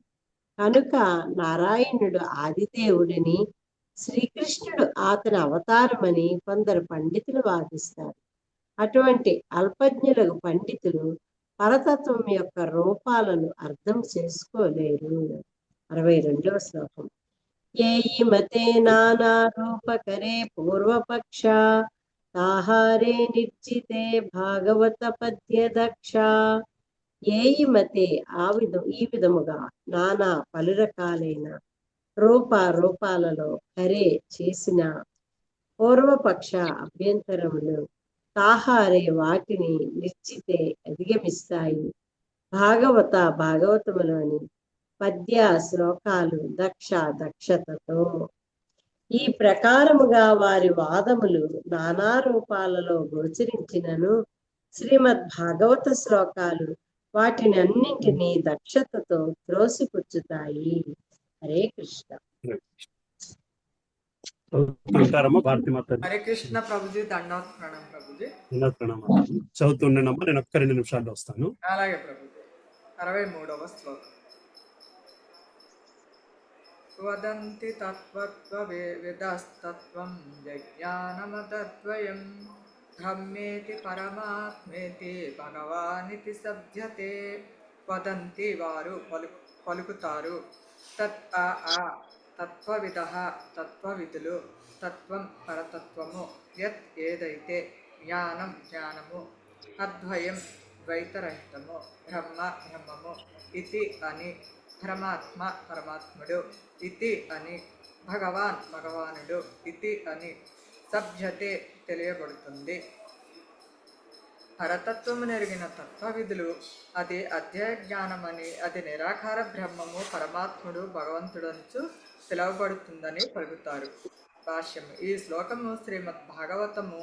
కనుక నారాయణుడు ఆదిదేవుడని, శ్రీకృష్ణుడు అతని అవతారమని కొందరు పండితులు వాదిస్తారు. అటువంటి అల్పజ్ఞులకు పండితులు పరతత్వం యొక్క రూపాలను అర్థం చేసుకోలేరు. 62వ శ్లోకం. ఏయి మతే నానా రూపకరే పూర్వపక్ష ఆహారే నిర్జితే భాగవత పద్య దక్ష. ఏయి మతే ఈ విధముగా నానా పలు రకాలైన రూపాలలో కరే చేసిన పూర్వపక్ష అభ్యంతరములు తాహారే వాటిని నిశ్చితే అధిగమిస్తాయి, భాగవతములోని పద్య శ్లోకాలు దక్షతతో. ఈ ప్రకారముగా వారి వాదములు నానా రూపాలలో గోచరించినను శ్రీమద్ భాగవత శ్లోకాలు వాటిని అన్నింటినీ దక్షతతో త్రోసిపుచ్చుతాయి. హరే కృష్ణ. హరే కృష్ణ ప్రభుజీ. దండవత్ ప్రణామం ప్రభుజీ. చదువుతుండేనమ్మా, నేను ఒక్క 2 నిమిషాల్లో వస్తాను. అలాగే ప్రభుజీ. 63వ శ్లోకం. వదంతి తత్వవిదస్తత్వం యజ్ఞానమతద్వయం బ్రహ్మేతి పరమాత్మేతి భగవానితి సభ్యతే. వదంతి వారు పలుకుతారు, తత్వవిద తత్వవిదులు, తత్వం పరతత్వము, యత్ ఏదైతే, జ్ఞానము, అద్వయం ద్వైతరహితము, బ్రహ్మ బ్రహ్మము, ఇతి అని, పరమాత్మ పరమాత్ముడు, ఇతి అని, భగవాన్ భగవానుడు, ఇతి అని సభ్యతే తెలియబడుతుంది. పరతత్వము నెరిగిన తత్వవిధులు అది అధ్యాయ జ్ఞానమని, అది నిరాకార బ్రహ్మము పరమాత్ముడు భగవంతుడంచు పిలువబడుతుందని పలుకుతారు. భాష్యము. ఈ శ్లోకము శ్రీమద్ భాగవతము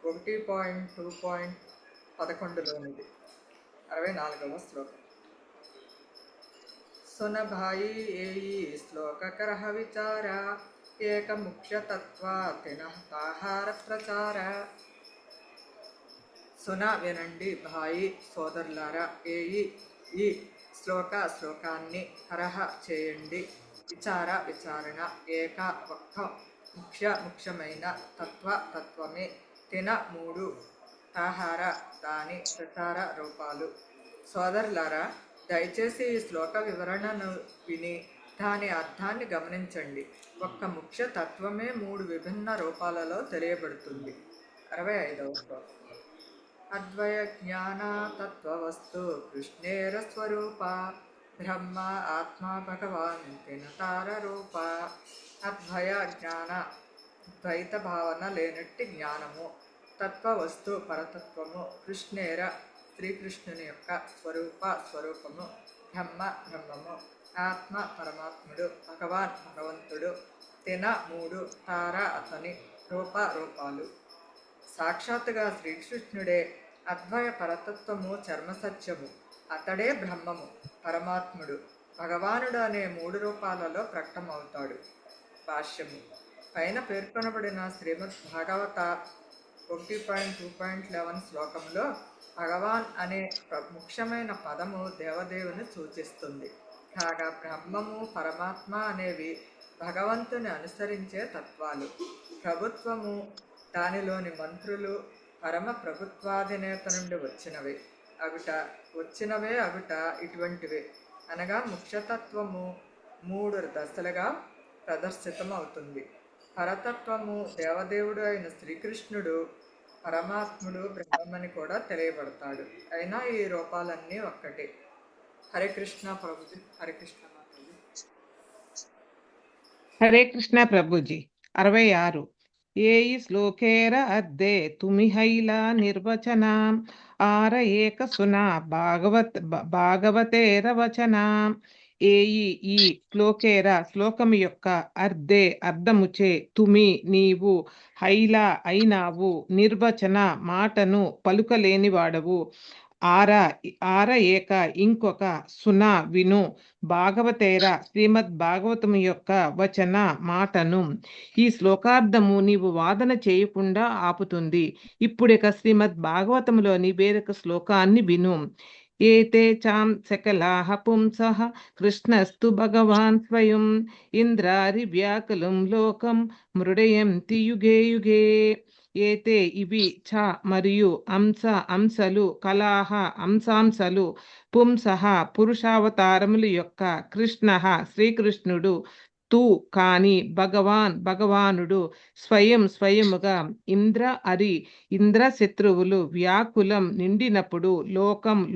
1.2.11లోనిది. 64వ శ్లోకం. సున భాయి ఏయి శ్లోక కరహ విచార ఏక ముఖ్య తత్వ తినహార ప్రచార. సున వినండి, భాయి సోదరులారా, ఏయి ఈ శ్లోకాన్ని హరహ చేయండి, విచారణ, ఏక ఒక్క, ముఖ్యమైన, తత్వమే, తిన 3, తాహార దాని, ప్రచార రూపాలు. సోదరులారా, దయచేసి ఈ శ్లోక వివరణను విని దాని అర్థాన్ని గమనించండి. ఒక్క ముఖ్య తత్వమే 3 విభిన్న రూపాలలో తెలియబడుతుంది. 65వ శ్లోకం. అద్వయ జ్ఞాన తత్వవస్తు కృష్ణేర స్వరూప బ్రహ్మ ఆత్మ భగవాన్ తినతార రూప. అద్వయ జ్ఞాన ద్వైత భావన లేనట్టి జ్ఞానము, తత్వవస్తు పరతత్వము, కృష్ణేర శ్రీకృష్ణుని యొక్క స్వరూపము, బ్రహ్మ బ్రహ్మము, ఆత్మ పరమాత్ముడు, భగవాన్ భగవంతుడు, తిన 3, తార అతని, రూపాలు. సాక్షాత్తుగా శ్రీకృష్ణుడే అద్వయ పరతత్వము, చర్మసత్యము, అతడే బ్రహ్మము, పరమాత్ముడు, భగవానుడు అనే 3 రూపాలలో ప్రకటమవుతాడు. భాష్యము. పైన పేర్కొనబడిన శ్రీమద్ భాగవత 1.2.11 శ్లోకంలో భగవాన్ అనే ముఖ్యమైన పదము దేవదేవుని సూచిస్తుంది. కాగా బ్రహ్మము, పరమాత్మ అనేవి భగవంతుని అనుసరించే తత్వాలు. ప్రభుత్వము, దానిలోని మంత్రులు పరమ ప్రభుత్వాధినేత నుండి వచ్చినవే అగుట ఇటువంటివే. అనగా ముఖ్యతత్వము 3 దశలుగా ప్రదర్శితమవుతుంది. పరతత్వము దేవదేవుడు అయిన శ్రీకృష్ణుడు పరమాత్ముడు బ్రహ్మమని కూడా తెలియబడతాడు. అయినా ఈ రూపాలన్నీ ఒక్కటే. హరే కృష్ణ ప్రభుజీ. హరే కృష్ణ మాతాజీ. హరే కృష్ణ ప్రభుజీ. 66 ఏయి శ్లోకేర అద్దే తుమిహైల నిర్వచనం ఆర ఏక సునా భాగవతేర వచనం. ఏయి ఈ శ్లోకేర శ్లోకము యొక్క అర్ధే అర్థముచే తుమి నీవు హైల అయినావు నిర్వచన మాటను పలుకలేనివాడవు ఆర ఏక ఇంకొక సునా విను భాగవతేర శ్రీమద్ భాగవతము యొక్క వచన మాటను. ఈ శ్లోకార్థము నీవు వాదన చేయకుండా ఆపుతుంది. ఇప్పుడిక శ్రీమద్ భాగవతములోని వేరొక శ్లోకాన్ని విను. ఏతే చాం సకలాః పుంసః కృష్ణస్తు భగవాన్ స్వయం ఇంద్రారి వ్యాకులం లోకం మృడయంతి యుగే యుగే. ఏతే ఇవి చ మరియు అంశలు కలాహ అంశాంశలు పుంసః పురుషావతారములు యొక్క కృష్ణ శ్రీకృష్ణుడు తు కాని భగవానుడు స్వయముగా ఇంద్ర శత్రువులు వ్యాకులం నిండినప్పుడు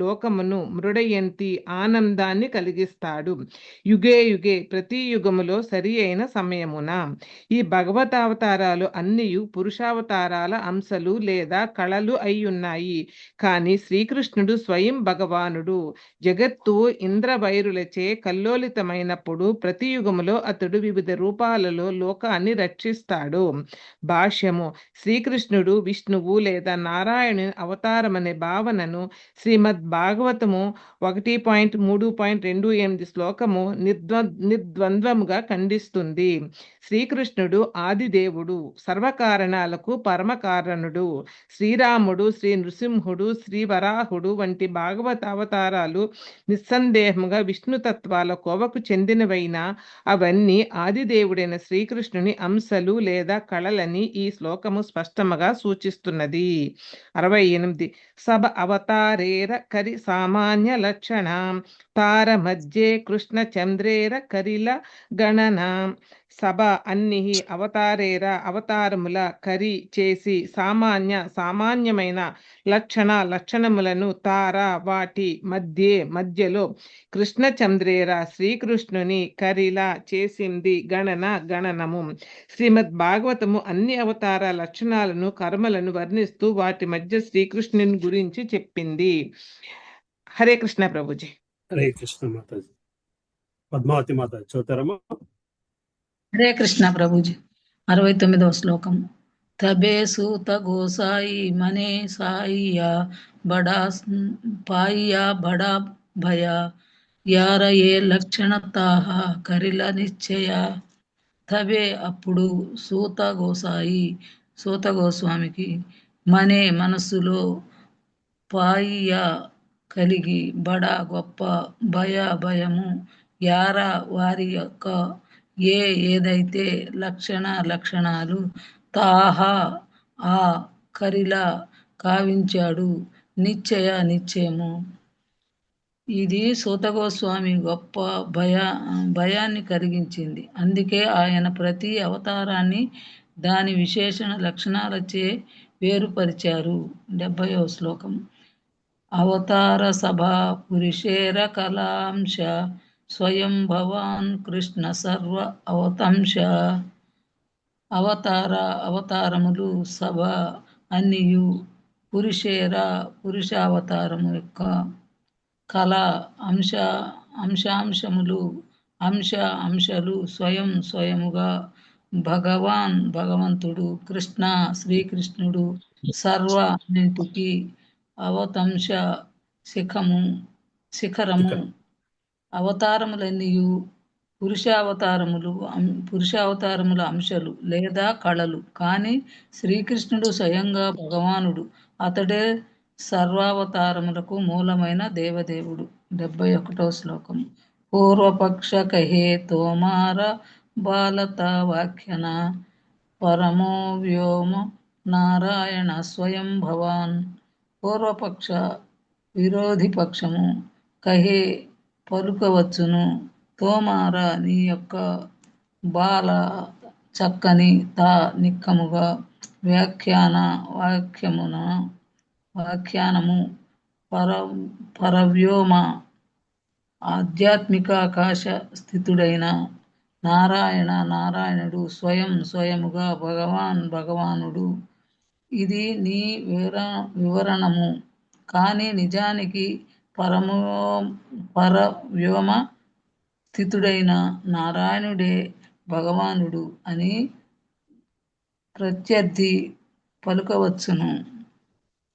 లోకమును మృడయంతి ఆనందాన్ని కలిగిస్తాడు. యుగే యుగే ప్రతి యుగములో సరి అయిన సమయమున. ఈ భగవతావతారాలు అన్ని పురుషావతారాల అంశలు లేదా కళలు అయ్యున్నాయి. కానీ శ్రీకృష్ణుడు స్వయం భగవానుడు. జగత్తు ఇంద్రవైరులచే కల్లోలితమైనప్పుడు ప్రతి యుగములో అతడు వివిధ రూపాలలో లోకాన్ని రక్షిస్తాడు. భాష్యము. శ్రీకృష్ణుడు విష్ణువు లేదా నారాయణుని అవతారమనే భావనను శ్రీమద్ భాగవతము 1.3.28 శ్లోకము నిర్ద్వంద్వముగా ఖండిస్తుంది. శ్రీకృష్ణుడు ఆదిదేవుడు, సర్వకారణాలకు పరమకారణుడు. శ్రీరాముడు, శ్రీ నృసింహుడు, శ్రీ వరాహుడు వంటి భాగవత అవతారాలు నిస్సందేహముగా విష్ణుతత్వాల కోవకు చెందినవైన అవన్నీ ఆదిదేవుడైన శ్రీకృష్ణుని అంశలు లేదా కళలని ఈ శ్లోకము స్పష్టముగా సూచిస్తున్నది. 68 సభ అవతారేర కరి సామాన్య లక్షణ తార మధ్యే కృష్ణ చంద్రేర కరిల గణన. సభ అన్ని అవతారముల కరి చేసి సామాన్యమైన లక్షణములను తార వాటి మధ్యలో కృష్ణ చంద్రేర శ్రీకృష్ణుని కరిలా చేసింది గణనము. శ్రీమద్ భాగవతము అన్ని అవతార లక్షణాలను కర్మలను వర్ణిస్తూ వాటి మధ్య శ్రీకృష్ణుని గురించి చెప్పింది. హరే కృష్ణ ప్రభుజీ. హరే కృష్ణ మాతాజీ. పద్మావతి మాత చదువుతారమ్మా. హరే కృష్ణ ప్రభుజీ. 69వ శ్లోకం. తబే సూత గోసాయి మనే సాయియా బడా పాయియా బడా భయ యార ఏ లక్షణ తాహ కరిల నిశ్చయ. తబే అప్పుడు సూత గోస్వామికి మనే మనస్సులో పాయియా కలిగి బడా గొప్ప భయము యార వారి యొక్క ఏదైతే లక్షణాలు తాహా ఆ కరిలా కావించాడు నిశ్చయము. ఇది సూతగోస్వామి గొప్ప భయాన్ని కలిగించింది. అందుకే ఆయన ప్రతి అవతారాన్ని దాని విశేషణ లక్షణాలచే వేరుపరిచారు. 70వ శ్లోకం. అవతార సభా పురుషేర కలాంశ స్వయం భవాన్ కృష్ణ సర్వ అవతంశ. అవతారములు సభ అన్నియు పురుషావతారము యొక్క కళ అంశాంశలు స్వయముగా భగవంతుడు కృష్ణ శ్రీకృష్ణుడు సర్వ అన్నింటికి అవతంశ శిఖరము. అవతారములన్నీయు పురుషావతారముల అంశాలు లేదా కళలు. కానీ శ్రీకృష్ణుడు స్వయంగా భగవానుడు. అతడే సర్వావతారములకు మూలమైన దేవదేవుడు. 71వ శ్లోకం. పూర్వపక్ష కహే తోమార బాలత వాఖ్యన పరమో వ్యోమ నారాయణ స్వయం భవాన్. పూర్వపక్ష విరోధి పక్షము కహే పలుకవచ్చును. తోమార నీ యొక్క బాల చక్కని తా నిక్కముగా వ్యాఖ్యానము పరవ్యోమ ఆధ్యాత్మికాకాశ స్థితుడైన నారాయణుడు స్వయముగా భగవానుడు. ఇది నీ వివరణము, కానీ నిజానికి పరవ్యోమ స్థితుడైన నారాయణుడే భగవానుడు అని ప్రత్యర్థి పలుకవచ్చును.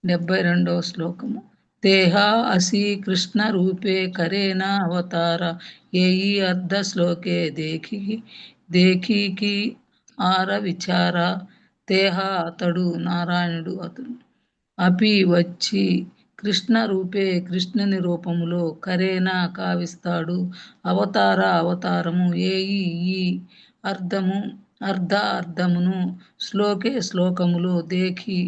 72వ శ్లోకము. తేహా అసి కృష్ణ రూపే కరేనా అవతార ఏయి అర్ధ శ్లోకే దేఖీకి ఆర విచార. తేహా అతడు, నారాయణుడు అతడు, అపి వచ్చి, కృష్ణ రూపే కృష్ణుని రూపములో, కరేనా కావిస్తాడు, అవతారము, ఏయి ఈ అర్ధమును, శ్లోకే శ్లోకములో, దేఖి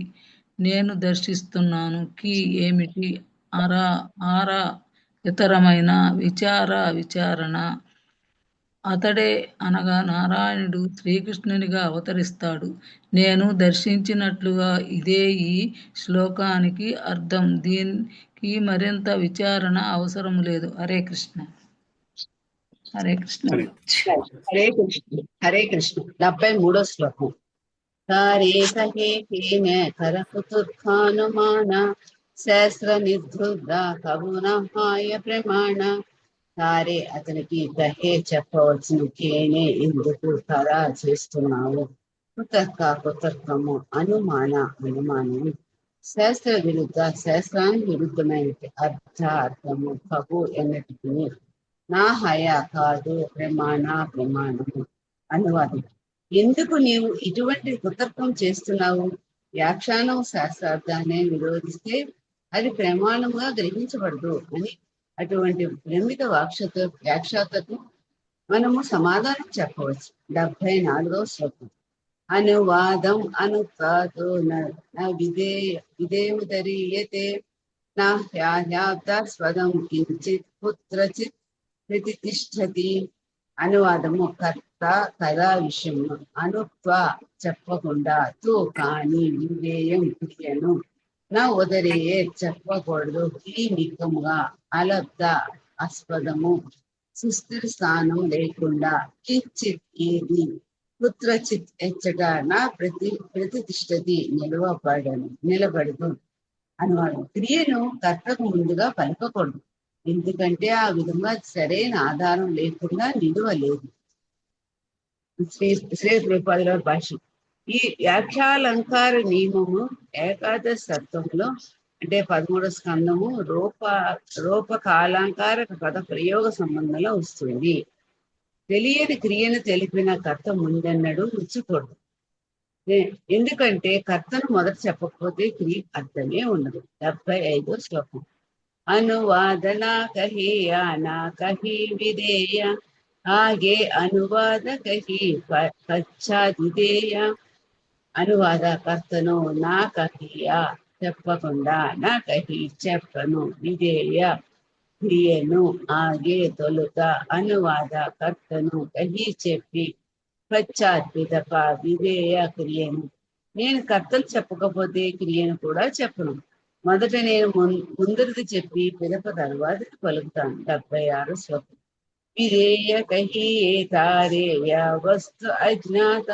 నేను దర్శిస్తున్నాను, కి ఏమిటి, ఆర ఇతరమైన, విచారణ. అతడే అనగా నారాయణుడు శ్రీకృష్ణునిగా అవతరిస్తాడు. నేను దర్శించినట్లుగా ఇదే ఈ శ్లోకానికి అర్థం. దీనికి మరింత విచారణ అవసరం లేదు. హరే కృష్ణ. హరే కృష్ణ. హరే కృష్ణ. హరే కృష్ణ. 73వ శ్లోకం. కారే కహే హేమే కరకుతుర్ఖానుమాన శాస్త్ర నిర్ధుర్ద కవునహాయ ప్రమాణ. కారే అతనికి కహే చెప్పవచ్చును, కేనే ఎందుకు కరా చేస్తున్నావు, కుతర్కము అనుమానము, శాస్త్రానికి విరుద్ధమైనది, అర్థము, కబు ఎన్నటికి, నా హయా కాదు, ప్రమాణము. అనువాదం. ఎందుకు నీవు ఇటువంటి కుతర్కం చేస్తున్నావు? వ్యాఖ్యానం శాస్త్రార్థాన్ని విరోధిస్తే అది ప్రమాణముగా గ్రహించబడదు అని అటువంటి భ్రమిత వ్యాఖ్యాతకు మనము సమాధానం చెప్పవచ్చు. 74వ శ్లోకం. అనువాదం అనుపాతో విధేముదరీయతే నాస్వదం కించిత్ కుత్రచిత్ ప్రతిష్టతి. అనువాదము. కర్త కథా విషయము అనుత్వా చెప్పకుండా, తూ కాని, విధేయం క్రియను, నా ఉదరియే చెప్పకూడదు, ఈ నిక్కముగా, అలబ్ధ ఆస్పదము సుస్థిర స్థానం లేకుండా, కించిత్ ఏది, కుత్రచిత్ ఎచ్చట, నా ప్రతిష్టతి నిలబడదు. అనువాదం. క్రియను కర్తకు ముందుగా పలకకూడదు, ఎందుకంటే ఆ విధంగా సరైన ఆధారం లేకుండా నిలువలేదు. శ్రీ ప్రభుపాదుల భాష. ఈ వ్యాఖ్యాలంకార నియమము ఏకాదశ తత్వంలో, అంటే 13వ స్కందము రూపకాలంకార పద ప్రయోగ సంబంధంలో వస్తుంది. తెలియని క్రియను తెలిపిన కర్త ముందన్నడు ఉంచకూడదు, ఎందుకంటే కర్తను మొదట చెప్పకపోతే క్రియ అర్థమే ఉండదు. 75వ శ్లోకం. అనువాదన కహి ఆనా కహి విధేయ ఆగే అనువాద కహి పశ్చాదిదేయ. అనువాద. కర్తను నా కహియా చెప్పకుండా, నా కహి చెప్పను, విధేయ క్రియను, ఆగే తొలుత, అనువాద కర్తను, కహి చెప్పి, పశ్చాత్పిదప విధేయ క్రియను. నేను కర్తలు చెప్పకపోతే క్రియను కూడా చెప్పను. మొదట నేను ముందరిది చెప్పి పిదప తరువాతికి పలుకుతాను. 76వ శ్లోకం. విధేయ కహి తారే వస్తు అజ్ఞాత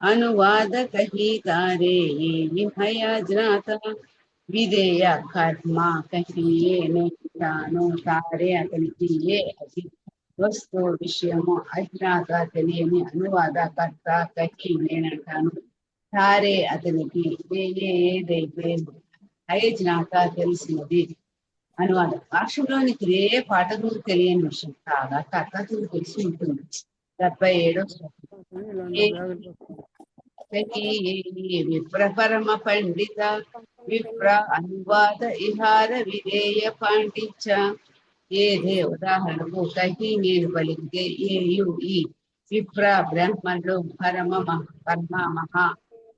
అనువాద కహి తారే భయాజ్ఞాత. విధేయ కర్మ కహియే నేను తారే అతనికి, ఏ అది వస్తు విషయము, అజ్ఞాత తెలియని, అనువాద కర్త కహి నేనంటాను, తారే అతనికి, ఏదైతే అయజ్ఞాత తెలిసినది. అనువాదం. భాషలోని క్రియే పాఠకులకు తెలియని విషయం కాగా కర్తకు తెలిసి ఉంటుంది. 77వ శ్లోకం. విప్రపరమ పండిత విప్ర అనువాద ఇహార విధేయ పాండిత్య. ఏదే ఉదాహరణకు కహి నేను పలికితే, ఏయు ఈ, విప్ర బ్రాహ్మణుడు, పరమ మహా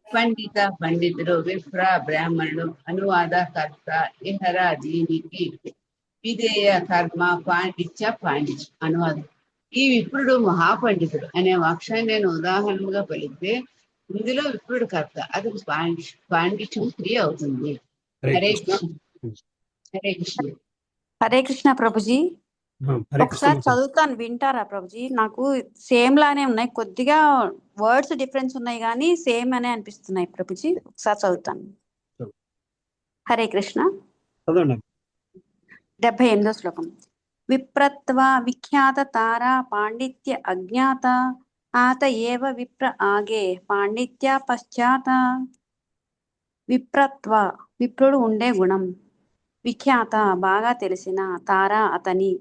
పండిత పండితుడు, విప్ర బ్రాహ్మణుడు, అనువాద కర్త, ఇహర దీనికి, విధేయ కర్మ, పాండిత్య. అనువాదం. ఈ విప్రుడు మహాపండితుడు అనే వాక్యాన్ని నేను ఉదాహరణగా పలికితే ఇందులో విప్రుడు కర్త, అది పాండిత్యం క్రియ అవుతుంది. హరే హరే కృష్ణ. కృష్ణ. హరే కృష్ణ. హరే కృష్ణ ప్రభుజీ. హరే కృష్ణ ఒకసారి మాతాజీ. చదువుతాను, వింటారా ప్రభుజీ? నాకు సేమ్ లానే ఉన్నాయి, కొద్దిగా వర్డ్స్ డిఫరెన్స్ ఉన్నాయి కానీ సేమ్ అనే అనిపిస్తున్నాయి ప్రభుజీ. ఒకసారి చదువుతాను. హరే కృష్ణ. చదవండి. 78వ శ్లోకం. విప్రత్వ విఖ్యాత తారా పాండిత్య అజ్ఞాత ఆత ఏవ విప్ర ఆగే పాండిత్య పశ్చాత. విప్రత్వ విప్రుడు ఉండే గుణం, విఖ్యాత బాగా తెలిసిన, తార అతని,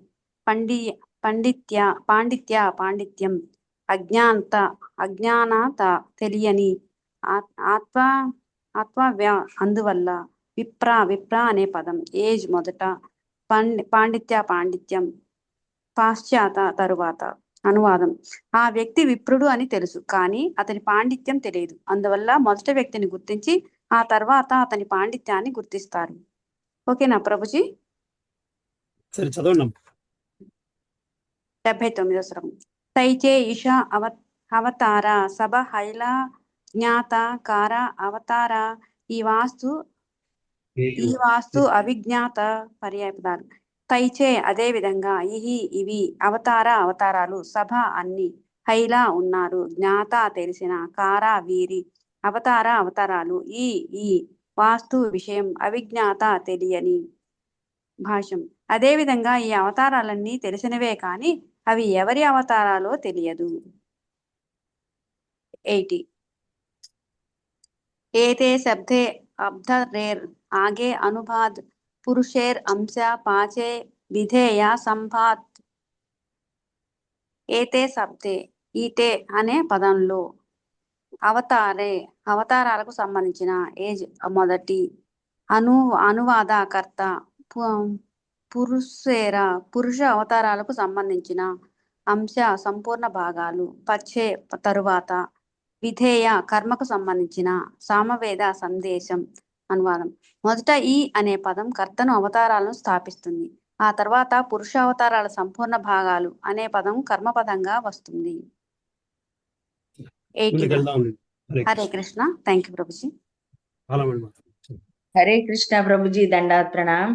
పాండిత్యం, అజ్ఞానత తెలియని, ఆత్మ అందువల్ల, విప్ర అనే పదం, ఏజ్ మొదట, పాండిత్యం పాశ్చాత తరువాత. అనువాదం: ఆ వ్యక్తి విప్రుడు అని తెలుసు కానీ అతని పాండిత్యం తెలియదు, అందువల్ల మొదట వ్యక్తిని గుర్తించి ఆ తర్వాత అతని పాండిత్యాన్ని గుర్తిస్తారు. ఓకేనా ప్రభుజీ? సరే చదవండి. 79వ శ్లోకం. తైచే ఈశ అవతార సభ హైల జ్ఞాత కార అవతార ఈ వాస్తు అవిజ్ఞాత పర్యాయపదాలు. తైచే అదే విధంగా, ఇవి అవతారాలు, సభ అన్ని, హైల ఉన్నారు, జ్ఞాత తెలిసిన, కార వీరి, అవతారాలు ఈ వాస్తు విషయం, అవిజ్ఞాత తెలియని. భాష్యం: అదే విధంగా ఈ అవతారాలన్నీ తెలిసినవే కాని అవి ఎవరి అవతారాలో తెలియదు. 80. ఏతే శబ్దే అబ్ధరేర్ ఆగే అనుబాద్ పురుషేర్ అంశ పాచే విధేయ సంపాత్. ఏతే శబ్దే, ఈతే అనే పదంలో, అవతారాలకు సంబంధించిన, ఏజ్ మొదటి, అనువాద కర్త, పురుష అవతారాలకు సంబంధించిన, అంశ సంపూర్ణ భాగాలు, పచ్చే తరువాత, విధేయ కర్మకు సంబంధించిన, సామవేద సందేశం. అనువాదం: మొదట ఈ అనే పదం కర్తను అవతారాలను స్థాపిస్తుంది, ఆ తర్వాత పురుష అవతారాల సంపూర్ణ భాగాలు అనే పదం కర్మపదంగా వస్తుంది. 81. హరే కృష్ణ. Thank you Prabhuji. హరే కృష్ణ ప్రభుజీ, దండాత్ ప్రణామ్.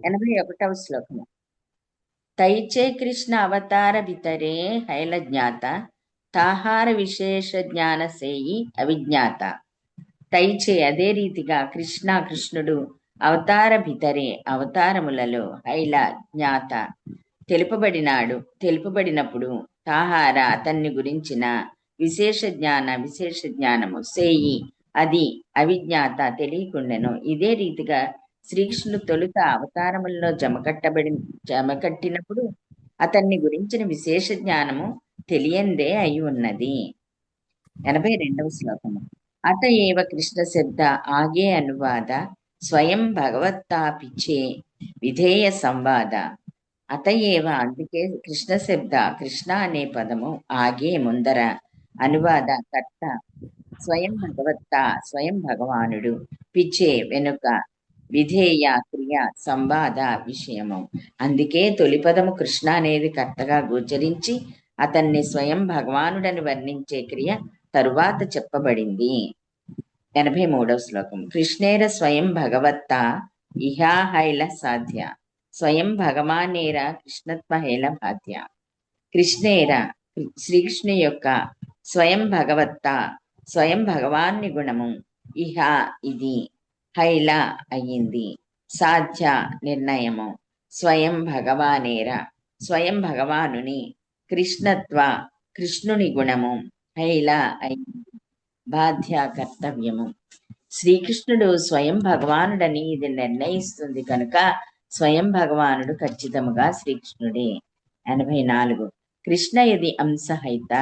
81వ శ్లోకము. తైచే కృష్ణ అవతార వితరే హైల జ్ఞాత తాహార విశేష జ్ఞాన సేయి అవిజ్ఞాత. తైచే అదే రీతిగా, కృష్ణుడు అవతార భితరే అవతారములలో, హైల జ్ఞాత తెలుపబడినప్పుడు, తాహార అతన్ని గురించిన, విశేష జ్ఞానము, సేయి అది అవిజ్ఞాత తెలియకుండెను. ఇదే రీతిగా శ్రీకృష్ణుడు తొలుత అవతారములలో జమకట్టినప్పుడు అతన్ని గురించిన విశేష జ్ఞానము తెలియందే అయి ఉన్నది. 82వ శ్లోకము. అత ఏవ కృష్ణ శబ్ద ఆగే అనువాద స్వయం భగవత్తాపిచే విధేయ సంవాద. అత ఏవ అందుకే కృష్ణ శబ్ద, కృష్ణ అనే పదము, ఆగే ముందర, అనువాద కర్త, స్వయం స్వయం భగవానుడు, పిచే వెనుక, విధేయ క్రియ, సంవాద విషయము. అందుకే తొలిపదము కృష్ణ అనేది కర్తగా గోచరించి అతన్ని స్వయం భగవానుడని వర్ణించే క్రియ తరువాత చెప్పబడింది. 83వ శ్లోకం. కృష్ణేర స్వయం భగవత్త ఇహా హైల సాధ్య స్వయం భగవానేర కృష్ణత్వ హైల బాధ్య. కృష్ణేర శ్రీకృష్ణు యొక్క, స్వయం భగవత్త స్వయం భగవాన్ని గుణము, ఇహ ఇది, హైల అయ్యింది, సాధ్య నిర్ణయము, స్వయం భగవానేర స్వయం భగవానుని, కృష్ణత్వ కృష్ణుని గుణము, హైల అయింది, బాధ్య కర్తవ్యము. శ్రీకృష్ణుడు స్వయం భగవానుడని ఇది నిర్ణయిస్తుంది కనుక స్వయం భగవానుడు ఖచ్చితముగా శ్రీకృష్ణుడే. 84. కృష్ణ యది అంశ హైత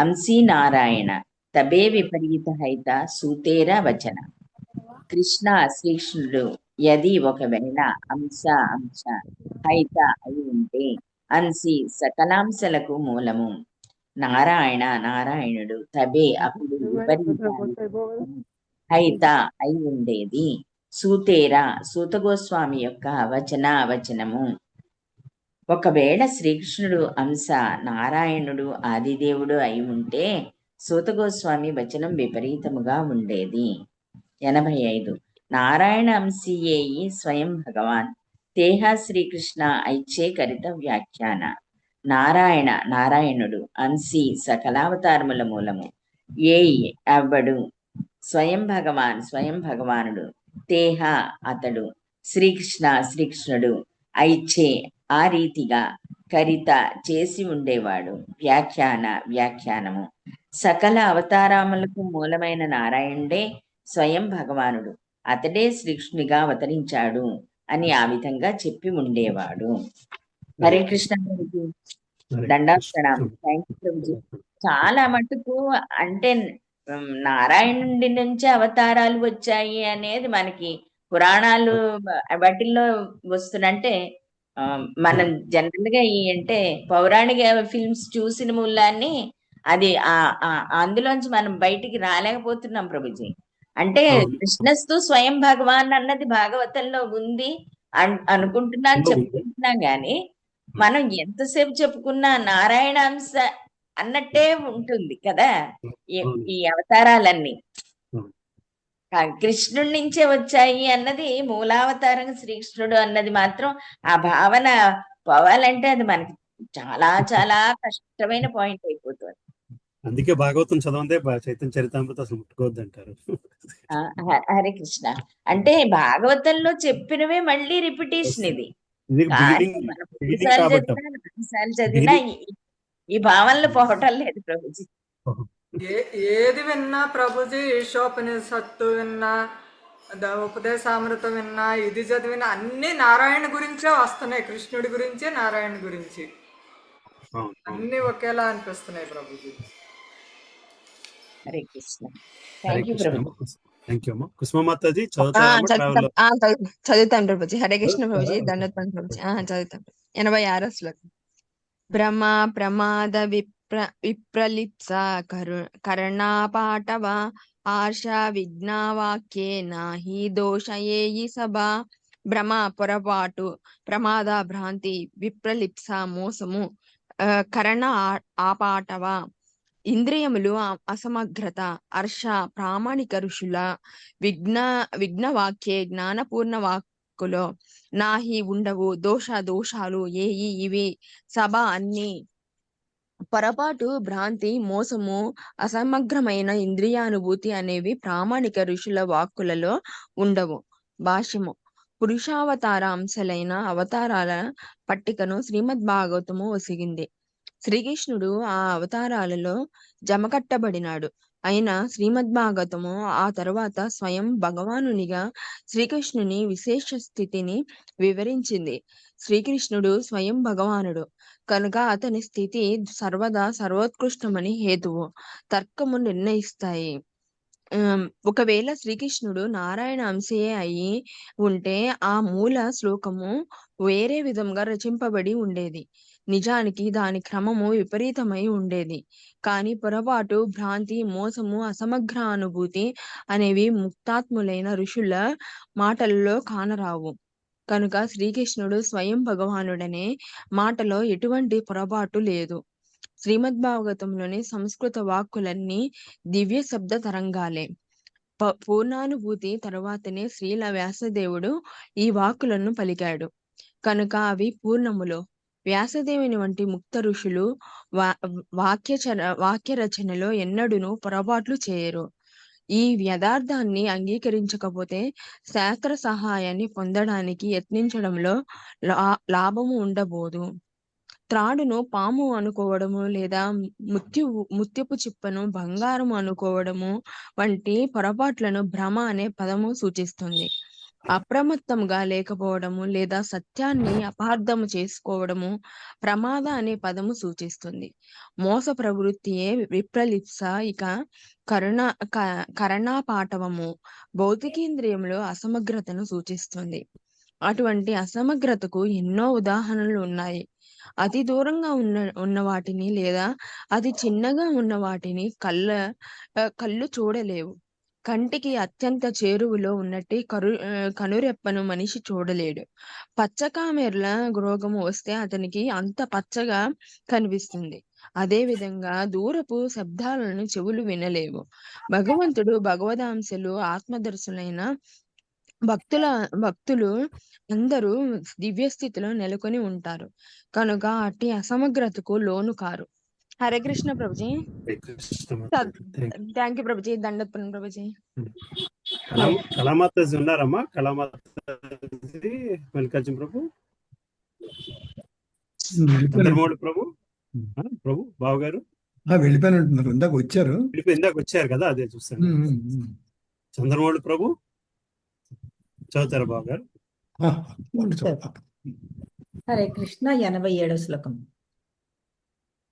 అంశీ నారాయణ తబే విపరీత హైత సూతేర వచన. కృష్ణ శ్రీకృష్ణుడు యది ఒకవేళ అంశ హైత అయి ఉంటే, అంశి సకలాంశలకు మూలము, నారాయణుడు, తబే అప్పుడు విపరీత హైత అయి ఉండేది, సూతేర సూత గోస్వామి యొక్క వచనము, ఒకవేళ శ్రీకృష్ణుడు అంశ నారాయణుడు ఆదిదేవుడు అయి ఉంటే సూత గోస్వామి వచనం విపరీతముగా ఉండేది. 85 నారాయణ అంశీయేయి స్వయం భగవాన్ తేహ శ్రీకృష్ణ ఐచ్ఛే కరిత వ్యాఖ్యాన. నారాయణుడు అంశి సకలావతారముల మూలము, ఏయి అవ్వడు, స్వయం భగవానుడు, తేహ అతడు, శ్రీకృష్ణుడు ఐచ్ఛే ఆ రీతిగా, కరిత చేసి ఉండేవాడు, వ్యాఖ్యానము. సకల అవతారములకు మూలమైన నారాయణుడే స్వయం భగవానుడు, అతడే శ్రీకృష్ణునిగా అవతరించాడు అని ఆ విధంగా చెప్పి ఉండేవాడు. హరే కృష్ణ ప్రభుజీ, దండాస్తనం. Thank you Prabhuji. చాలా మటుకు అంటే నారాయణుడి నుంచి అవతారాలు వచ్చాయి అనేది మనకి పురాణాలు వాటిల్లో వస్తున్నంటే మనం జనరల్ గా అంటే పౌరాణిక ఫిల్మ్స్ చూసిన మూలాన్ని అది అందులోంచి మనం బయటికి రాలేకపోతున్నాం ప్రభుజీ. అంటే కృష్ణస్తు స్వయం భగవాన్ అన్నది భాగవతంలో ఉంది చెప్పుకుంటున్నాం గాని మనం ఎంతసేపు చెప్పుకున్నా నారాయణ అంశ అన్నట్టే ఉంటుంది కదా ఈ అవతారాలన్నీ. కృష్ణుడి నుంచే వచ్చాయి అన్నది మూలావతారం శ్రీకృష్ణుడు అన్నది మాత్రం ఆ భావన పోవాలంటే అది మనకి చాలా చాలా కష్టమైన పాయింట్ అయిపోతుంది. అందుకే భాగవతం చదవందే చైతన్య చరితామృతం అసలు ముట్టుకోవద్దు అంటారు. హరే కృష్ణ. అంటే భాగవతంలో చెప్పినవే మళ్ళీ రిపిటేషన్ ఇది. చదివినా ఈ భావనలు పోవటం లేదు ప్రభుజీ. ఏది విన్నా ప్రభుజీ, ఈశోపనిషత్తు విన్నా, ఉపదేశామృతం విన్నా, ఇది చదివినా అన్ని నారాయణ గురించే వస్తున్నాయి. కృష్ణుడి గురించి, నారాయణ గురించి అన్ని ఒకేలా అనిపిస్తున్నాయి Prabhuji. Hare Krishna. Thank you Prabhuji. Thank you అమ్మా. కుసుమామాతాజీ చదువుతాం ప్రభుజీ. హరే కృష్ణ ప్రభుజీ, దండోత్పన్న ప్రభుజీ. చదువుతాం. 86వ శ్లోకం. భ్రమ ప్రమాద విప్రలిప్స కరణాపాటవ ఆశ విజ్ఞావాక్యే నాహి దోషయేయి సభ. భ్రమ పొరపాటు, ప్రమాద భ్రాంతి, విప్రలిప్స మోసము, కరణ ఆపాటవ ఇంద్రియములు అసమగ్రత, హర్ష ప్రామాణిక ఋషుల, విఘ్నవాక్యే జ్ఞానపూర్ణ వాక్కులో నాహి ఉండవు దోషాలు ఏయి ఇవి సభ అన్ని. పొరపాటు, భ్రాంతి, మోసము, అసమగ్రమైన ఇంద్రియానుభూతి అనేవి ప్రామాణిక ఋషుల వాక్కులలో ఉండవు. భాష్యము. పురుషావతార అంశాలైన అవతారాల పట్టికను శ్రీమద్ భాగవతము ఒసిగింది. శ్రీకృష్ణుడు ఆ అవతారాలలో జమకట్టబడినాడు. అయినా శ్రీమద్ భాగవతము ఆ తరువాత స్వయం భగవానునిగా శ్రీకృష్ణుని విశేష స్థితిని వివరించింది. శ్రీకృష్ణుడు స్వయం భగవానుడు కనుక అతని స్థితి సర్వదా సర్వోత్కృష్టమని హేతువు తర్కము నిర్ణయిస్తాయి. ఒకవేళ శ్రీకృష్ణుడు నారాయణ అంశయే అయి ఉంటే ఆ మూల శ్లోకము వేరే విధంగా రచింపబడి ఉండేది. నిజానికి దాని క్రమము విపరీతమై ఉండేది. కానీ పొరపాటు, భ్రాంతి, మోసము, అసమగ్ర అనుభూతి అనేవి ముక్తాత్ములైన ఋషుల మాటలలో కానరావు. కనుక శ్రీకృష్ణుడు స్వయం భగవానుడనే మాటలో ఎటువంటి పొరపాటు లేదు. శ్రీమద్ భాగవతంలోని సంస్కృత వాక్కులన్నీ దివ్య శబ్ద తరంగాలే. పూర్ణానుభూతి తరువాతనే శ్రీల వ్యాసదేవుడు ఈ వాక్కులను పలికాడు కనుక అవి పూర్ణములో. వ్యాసదేవుని వంటి ముక్త ఋషులు వాక్య రచనలో ఎన్నడూను పొరపాట్లు చేయరు. ఈ యథార్థాన్ని అంగీకరించకపోతే శాస్త్ర సహాయాన్ని పొందడానికి యత్నించడంలో లాభము ఉండబోదు. త్రాడును పాము అనుకోవడము లేదా ముత్యపు చిప్పను బంగారము అనుకోవడము వంటి పొరపాట్లను భ్రమ అనే పదము సూచిస్తుంది. అప్రమత్తంగా లేకపోవడము లేదా సత్యాన్ని అపార్థము చేసుకోవడము ప్రమాద అనే పదము సూచిస్తుంది. మోస ప్రవృత్తియే విప్రలిప్స. ఇక కరణాపాటవము భౌతికేంద్రియంలో అసమగ్రతను సూచిస్తుంది. అటువంటి అసమగ్రతకు ఎన్నో ఉదాహరణలు ఉన్నాయి. అతి దూరంగా ఉన్న వాటిని లేదా అతి చిన్నగా ఉన్న వాటిని కళ్ళు చూడలేవు. కంటికి అత్యంత చేరువలో ఉన్నట్టు కనురెప్పను మనిషి చూడలేడు. పచ్చకామెర్ల రోగము వస్తే అతనికి అంత పచ్చగా కనిపిస్తుంది. అదే విధంగా దూరపు శబ్దాలను చెవులు వినలేవు. భగవంతుడు భగవదాంశలు ఆత్మదర్శులైన భక్తులు అందరూ దివ్య స్థితిలో నెలకొని ఉంటారు కనుక అట్టి అసమగ్రతకు లోను car. Hare Krishna Prabhuji. Thank you Prabhuji. దండత్పన్ Prabhuji. కళామాతాజీ ఉన్నారమ్మా? కళామాతాజీ మల్లికార్జున ప్రభు, చంద్రమౌళి ప్రభు, ప్రభు బాబు గారు వెళ్ళిపోయినట్టున్నారు. ఇందాక వచ్చారు కదా, అదే చూస్తాను. చంద్రమౌళి ప్రభు చదువుతారా బాబు గారు? హరే కృష్ణ. 87వ శ్లోకం.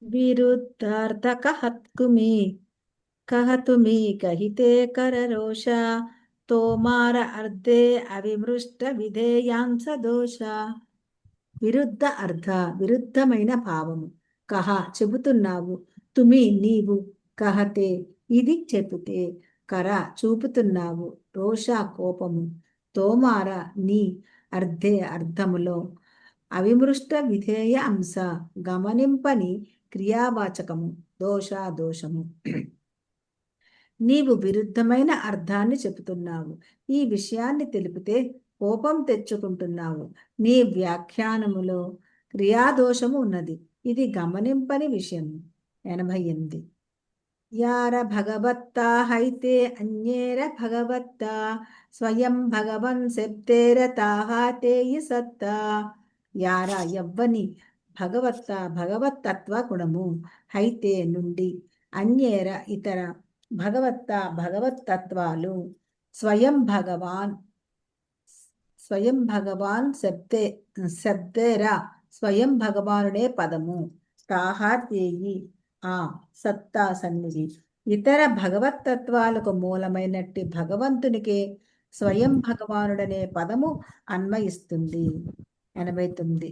విరుద్ధార్థ कहतुमी कहिते कररोष तोमार अर्धे అవిమృష్ట విధేయాంస దోష. విరుద్ధ అర్థ, విరుద్ధమైన భావము. కహ చెబుతున్నావు, తుమి నీవు, కహతే ఇది చెబితే, కర చూపుతున్నావు, రోష కోపము, తోమార నీ, అర్ధే అర్థములో, అవిమృష్ట విధేయ అంశ గమనింపని క్రియావాచకము, దోష దోషము. నీవు విరుద్ధమైన అర్థాన్ని చెబుతున్నావు. ఈ విషయాన్ని తెలిపితే కోపం తెచ్చుకుంటున్నావు. నీ వ్యాఖ్యానములో క్రియాదోషము ఉన్నది. ఇది గమనింపని విషయం. 88. యార భగవత్తా హైతే అన్యేర భగవత్తా స్వయం భగవన్ శబ్దేర తాహాతేయి సత్తా. యార ఎవ్వని, భగవత్తా భగవత్తత్వ గుణము, హైతే నుండి, అన్యేర ఇతర, భగవత్తా భగవత్తత్వాలు, స్వయం భగవాన్ శబ్దేరా స్వయం భగవానుడే పదము, తాహాతేయి ఆ సత్తా సన్నిధి. ఇతర భగవత్తత్వాలకు మూలమైనట్టి భగవంతునికే స్వయం భగవానుడనే పదము అన్వయిస్తుంది. 89.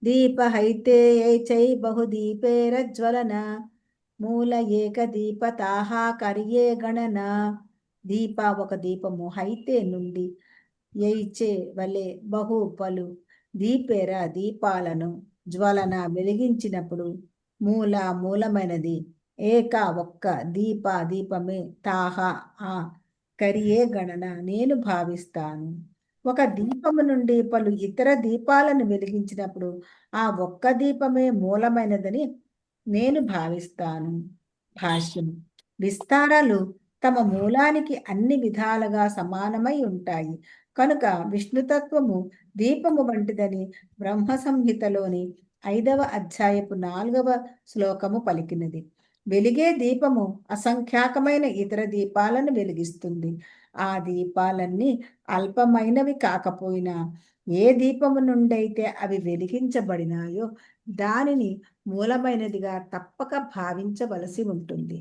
దీపహైతే చై బహుదీపేర జ్వలన మూల ఏక దీప తాహా కరియే గణన. దీప ఒక దీపము, హైతే నుండి, యైచే వలె, బహు పలు, దీపేర దీపాలను, జ్వలన వెలిగించినప్పుడు, మూల మూలమైనది, ఏక ఒక్క, దీప దీపమే, తాహా ఆ, కరియే గణన నేను భావిస్తాను. ఒక దీపము నుండి పలు ఇతర దీపాలను వెలిగించినప్పుడు ఆ ఒక్క దీపమే మూలమైనదని నేను భావిస్తాను. భాష్యం. విస్తారాలు తమ మూలానికి అన్ని విధాలుగా సమానమై ఉంటాయి కనుక విష్ణుతత్వము దీపము వంటిదని బ్రహ్మ సంహితలోని 5వ అధ్యాయపు 4వ శ్లోకము పలికినది. వెలిగే దీపము అసంఖ్యాకమైన ఇతర దీపాలను వెలిగిస్తుంది. ఆ దీపాలన్నీ అల్పమైనవి కాకపోయినా ఏ దీపము నుండైతే అవి వెలిగించబడినాయో దానిని మూలమైనదిగా తప్పక భావించవలసి ఉంటుంది.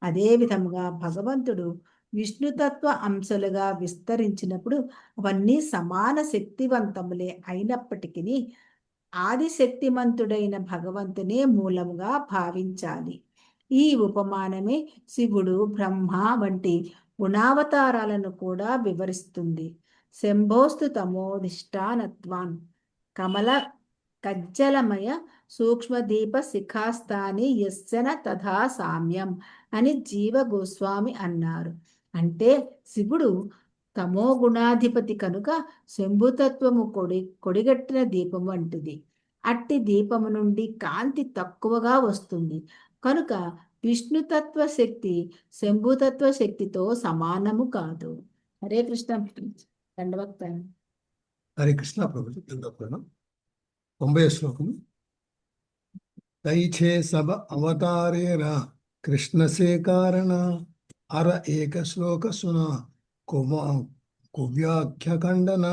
అదే విధముగా భగవంతుడు విష్ణుతత్వ అంశాలుగా విస్తరించినప్పుడు అవన్నీ సమాన శక్తివంతములే అయినప్పటికీ ఆదిశక్తిమంతుడైన భగవంతునే మూలముగా భావించాలి. ఈ ఉపమానమే శివుడు, బ్రహ్మ వంటి గుణావతారాలను కూడా వివరిస్తుంది. శంభోస్తు తమోధిష్టానత్వాన్ కమల కజ్జలమయ సూక్ష్మదీప శిఖాస్థాని యస్సన తథా సామ్యం అని జీవ గోస్వామి అన్నారు. అంటే శివుడు తమో గుణాధిపతి కనుక శంభుతత్వము కొడిగట్టిన దీపం వంటిది. అట్టి దీపము నుండి కాంతి తక్కువగా వస్తుంది కనుక విష్ణుతత్వ శక్తి శంభుతత్వ శక్తితో సమానము కాదు. హరే కృష్ణ. దండవక్త. హరే కృష్ణ ప్రభు. 90వ శ్లోకం. తైఛే సబ అవతారేరా కృష్ణసే కారణ అర ఏక శ్లోక సున కువ్యాఖ్య ఖండన.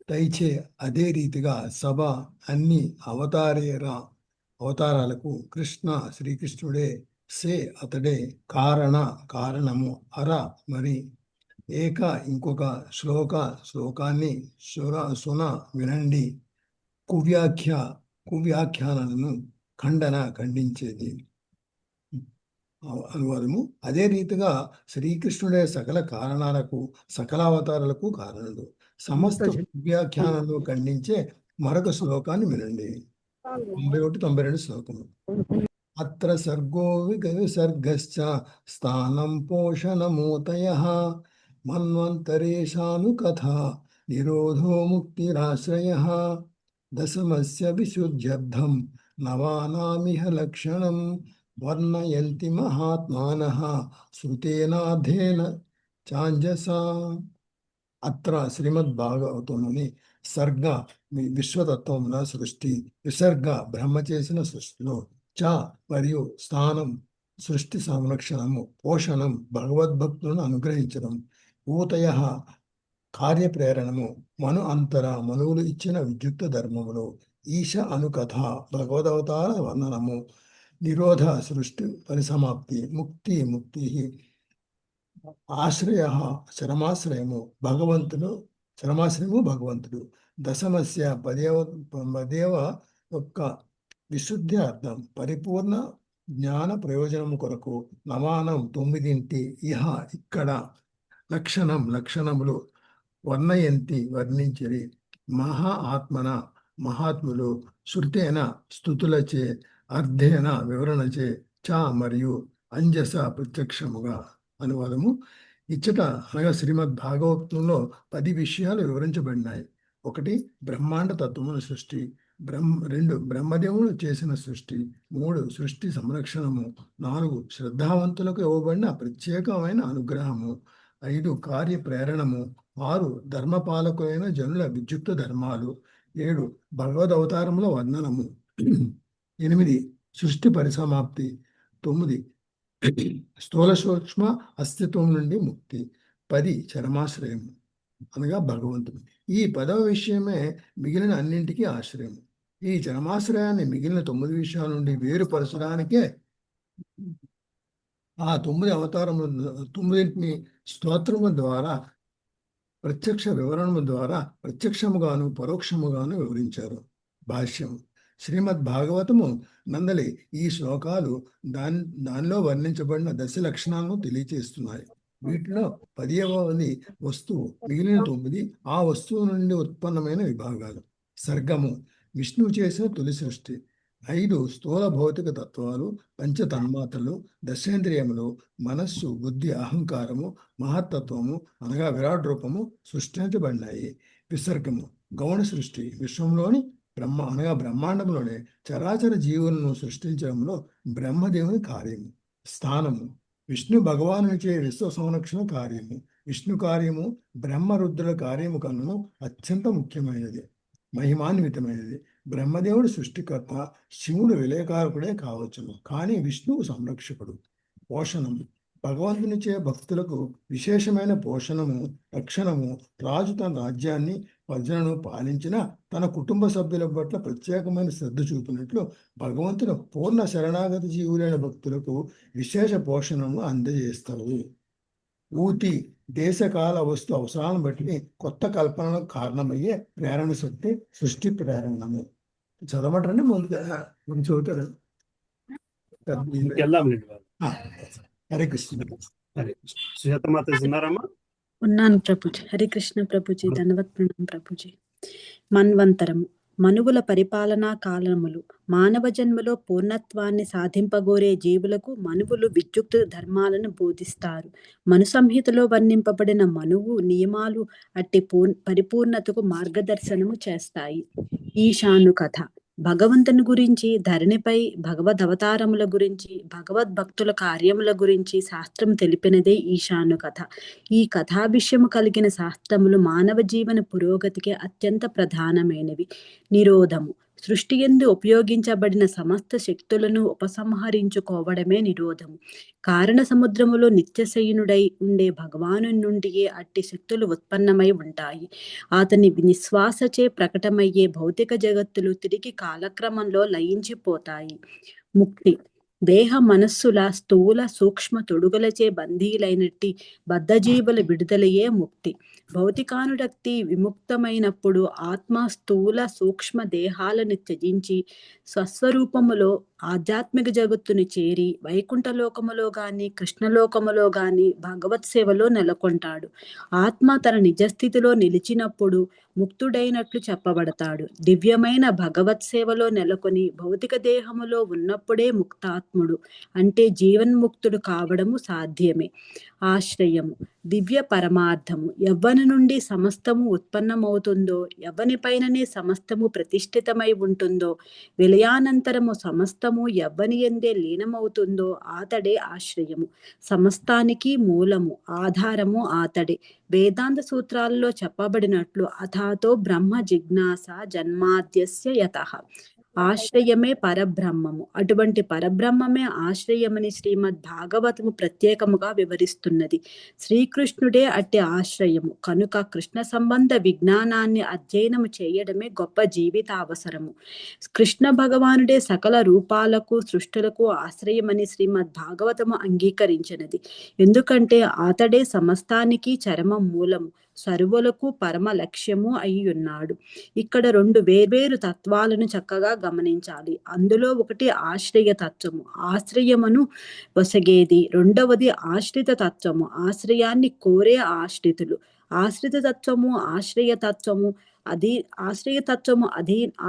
తైఛే అదే రీతిగా, సభ అన్ని, అవతారేరా అవతారాలకు, కృష్ణ శ్రీకృష్ణుడే, సే అతడే, కారణ కారణము, అర మరి, ఏక ఇంకొక, శ్లోకాన్ని సున వినండి, కువ్యాఖ్యానాలను ఖండించేది. అనువాదము. అదే రీతిగా శ్రీకృష్ణుడే సకల కారణాలకు సకల అవతారాలకు కారణుడు. సమస్త వ్యాఖ్యానాలను ఖండించే మరొక శ్లోకాన్ని వినండి. 91-92 శ్లోకము. అత్ర సర్గో విసర్గశ్చ స్థానం పోషణమూతయః మన్వంతరేషాను కథా నిరోధో ముక్తిరాశ్రయః దశమస్య విశుద్ధ్యర్థం నవానామిహ లక్షణం వర్ణయంతి మహాత్మానః శృతేనాథేన చాంజసా. అత్ర శ్రీమద్భాగవతంలోని సర్గ విశ్వతత్వముల సృష్టి, విసర్గ బ్రహ్మ చేసిన సృష్టిలో, చ మరియు స్థానం సృష్టి సంరక్షణము, పోషణం భగవద్భక్తులను అనుగ్రహించడం, ఊతయ కార్యప్రేరణము, మను అంతర మనువులు ఇచ్చిన విద్యుక్త ధర్మములు, ఈశ అనుకథ భగవదవతార వర్ణనము, నిరోధ సృష్టి పరిసమాప్తి, ముక్తి ముక్తి, ఆశ్రయ శరమాశ్రయము భగవంతుడు, దశమస్య పదేవ యొక్క విశుద్ధి అర్థం పరిపూర్ణ జ్ఞాన ప్రయోజనము కొరకు నవానం 9 ఇహ ఇక్కడ లక్షణములు వర్ణయంతి వర్ణించిరి మహాత్ములు శృతేన స్తుతులచే అర్థేన వివరణచే చ మరియు అంజస ప్రత్యక్షముగా. అనువాదము. ఇచ్చట అనగా శ్రీమద్ భాగవతంలో 10 విషయాలు వివరించబడినాయి. 1 బ్రహ్మాండ తత్వముల సృష్టి, 2 బ్రహ్మదేవుడు చేసిన సృష్టి, 3 సృష్టి సంరక్షణము, 4 శ్రద్ధావంతులకు ఇవ్వబడిన ప్రత్యేకమైన అనుగ్రహము, 5 కార్య ప్రేరణము, 6 ధర్మపాలకులైన జనుల విద్యుక్త ధర్మాలు, 7 భగవద్ అవతారముల వర్ణనము, 8 సృష్టి పరిసమాప్తి, 9 స్థూల సూక్ష్మ అస్తిత్వం నుండి ముక్తి, 10 చరమాశ్రయం అనగా భగవంతుడు. ఈ 10వ విషయమే మిగిలిన అన్నింటికీ ఆశ్రయం. ఈ చరమాశ్రయాన్ని మిగిలిన 9 విషయాల నుండి వేరుపరచడానికే ఆ 9 అవతారముల 9 స్తోత్రముల ద్వారా ప్రత్యక్ష వివరణము ద్వారా ప్రత్యక్షముగాను పరోక్షముగాను వివరించారు. భాష్యం. శ్రీమద్ భాగవతము నందలి ఈ శ్లోకాలు దానిలో వర్ణించబడిన 10 లక్షణాలను తెలియచేస్తున్నాయి. వీటిలో 10వ వస్తువు, మిగిలిన 9 ఆ వస్తువు నుండి ఉత్పన్నమైన విభాగాలు. సర్గము విష్ణువు చేసిన తొలి సృష్టి, 5 స్థూల భౌతిక తత్వాలు, పంచతన్మాత్రలు, దశేంద్రియములు, మనస్సు, బుద్ధి, అహంకారము, మహత్తత్వము అనగా విరాట్ రూపము సృష్టించబడినాయి. విసర్గము గౌణ సృష్టి, విశ్వంలోని బ్రహ్మాండంలోనే చరాచర జీవులను సృష్టించడంలో బ్రహ్మదేవుని కార్యము. స్థానము విష్ణు భగవానునిచే విశ్వ సంరక్షణ కార్యము. విష్ణు కార్యము బ్రహ్మరుద్రుల కార్యము కన్నా అత్యంత ముఖ్యమైనది, మహిమాన్వితమైనది. బ్రహ్మదేవుడు సృష్టికర్త, శివుడు విలయకారకుడే కావచ్చును, కానీ విష్ణువు సంరక్షకుడు. పోషణము భగవంతునిచే భక్తులకు విశేషమైన పోషణము, రక్షణము. రాజు తన రాజ్యాన్ని ప్రజలను పాలించిన తన కుటుంబ సభ్యుల పట్ల ప్రత్యేకమైన శ్రద్ధ చూపినట్లు భగవంతుడు పూర్ణ శరణాగతి జీవులైన భక్తులకు విశేష పోషణను అందజేస్తారు. ఊతి దేశకాల వస్తు అవసరాలను బట్టి కొత్త కల్పనలకు కారణమయ్యే ప్రేరణ శక్తి సృష్టి ప్రేరణము. చదవమంటారండి ముందుగా చదువుతారు. హరే కృష్ణ. హరే కృష్ణ. సుజాతమాత ఉన్నారమ్మా? ఉన్నాను ప్రభుజీ. హరే కృష్ణ ప్రభుజీ. ధన్యవాద ప్రణామం ప్రభుజీ. మన్వంతరం మనువుల పరిపాలనా కాలములు. మానవ జన్మలో పూర్ణత్వాన్ని సాధింపగోరే జీవులకు మనువులు విద్యుక్త ధర్మాలను బోధిస్తారు. మను సంహితలో వర్ణింపబడిన మనువు నియమాలు అట్టి పరిపూర్ణతకు మార్గదర్శనము చేస్తాయి. ఈశాను కథ భగవంతుని గురించి, ధరణిపై భగవద్ అవతారముల గురించి, భగవద్భక్తుల కార్యముల గురించి శాస్త్రం తెలిపినదే ఈశాను కథ. ఈ కథా విషయము కలిగిన శాస్త్రములు మానవ జీవన పురోగతికి అత్యంత ప్రధానమైనవి. నిరోధము సృష్టి యందు ఉపయోగించబడిన సమస్త శక్తులను ఉపసంహరించుకోవడమే నిరోధము. కారణ సముద్రములో నిత్యశయనుడై ఉండే భగవాను నుండియే అట్టి శక్తులు ఉత్పన్నమై ఉంటాయి. అతని నిశ్వాసచే ప్రకటమయ్యే భౌతిక జగత్తులు తిరిగి కాలక్రమంలో లయించిపోతాయి. ముక్తి దేహ మనస్సుల స్థూల సూక్ష్మ తొడుగులచే బందీలైనట్టి బద్ధజీవుల విడుదలయే ముక్తి. భౌతికానురక్తి విముక్తమైనప్పుడు ఆత్మ స్థూల సూక్ష్మ దేహాలను త్యజించి స్వస్వరూపములో ఆధ్యాత్మిక జగత్తుని చేరి వైకుంఠలోకములో గాని కృష్ణలోకములో గాని భగవత్ సేవలో నెలకొంటాడు. ఆత్మ తన నిజస్థితిలో నిలిచినప్పుడు ముక్తుడైనట్లు చెప్పబడతాడు. దివ్యమైన భగవత్ సేవలో నెలకొని భౌతిక దేహములో ఉన్నప్పుడే ముక్తాత్ముడు అంటే జీవన్ముక్తుడు కావడము సాధ్యమే. ఆశ్రయము దివ్య పరమార్థము. ఎవ్వని నుండి సమస్తము ఉత్పన్నమవుతుందో, ఎవ్వనిపైననే సమస్తము ప్రతిష్ఠితమై ఉంటుందో, విలయానంతరము సమస్తము ఎవ్వని ఎందే లీనమవుతుందో ఆతడే ఆశ్రయము. సమస్తానికి మూలము, ఆధారము ఆతడే. వేదాంత సూత్రాల్లో చెప్పబడినట్లు అథాతో బ్రహ్మ జిజ్ఞాస జన్మాద్యస్య యతః. ఆశ్రయమే పరబ్రహ్మము. అటువంటి పరబ్రహ్మమే ఆశ్రయమని శ్రీమద్ భాగవతము ప్రత్యేకముగా వివరిస్తున్నది. శ్రీకృష్ణుడే అట్టి ఆశ్రయము కనుక కృష్ణ సంబంధ విజ్ఞానాన్ని అధ్యయనము చేయడమే గొప్ప జీవితావసరము. కృష్ణ భగవానుడే సకల రూపాలకు సృష్టులకు ఆశ్రయమని శ్రీమద్ భాగవతము అంగీకరించినది. ఎందుకంటే అతడే సమస్తానికి చరమ మూలము, సర్వులకు పరమ లక్ష్యము అయి ఉన్నాడు. ఇక్కడ రెండు వేర్వేరు తత్వాలను చక్కగా గమనించాలి. అందులో ఒకటి ఆశ్రయ తత్వము, ఆశ్రయమును వసగేది. రెండవది ఆశ్రిత తత్వము, ఆశ్రయాన్ని కోరే ఆశ్రితులు. ఆశ్రిత తత్వము ఆశ్రయతత్వము ఆశ్రయతత్వము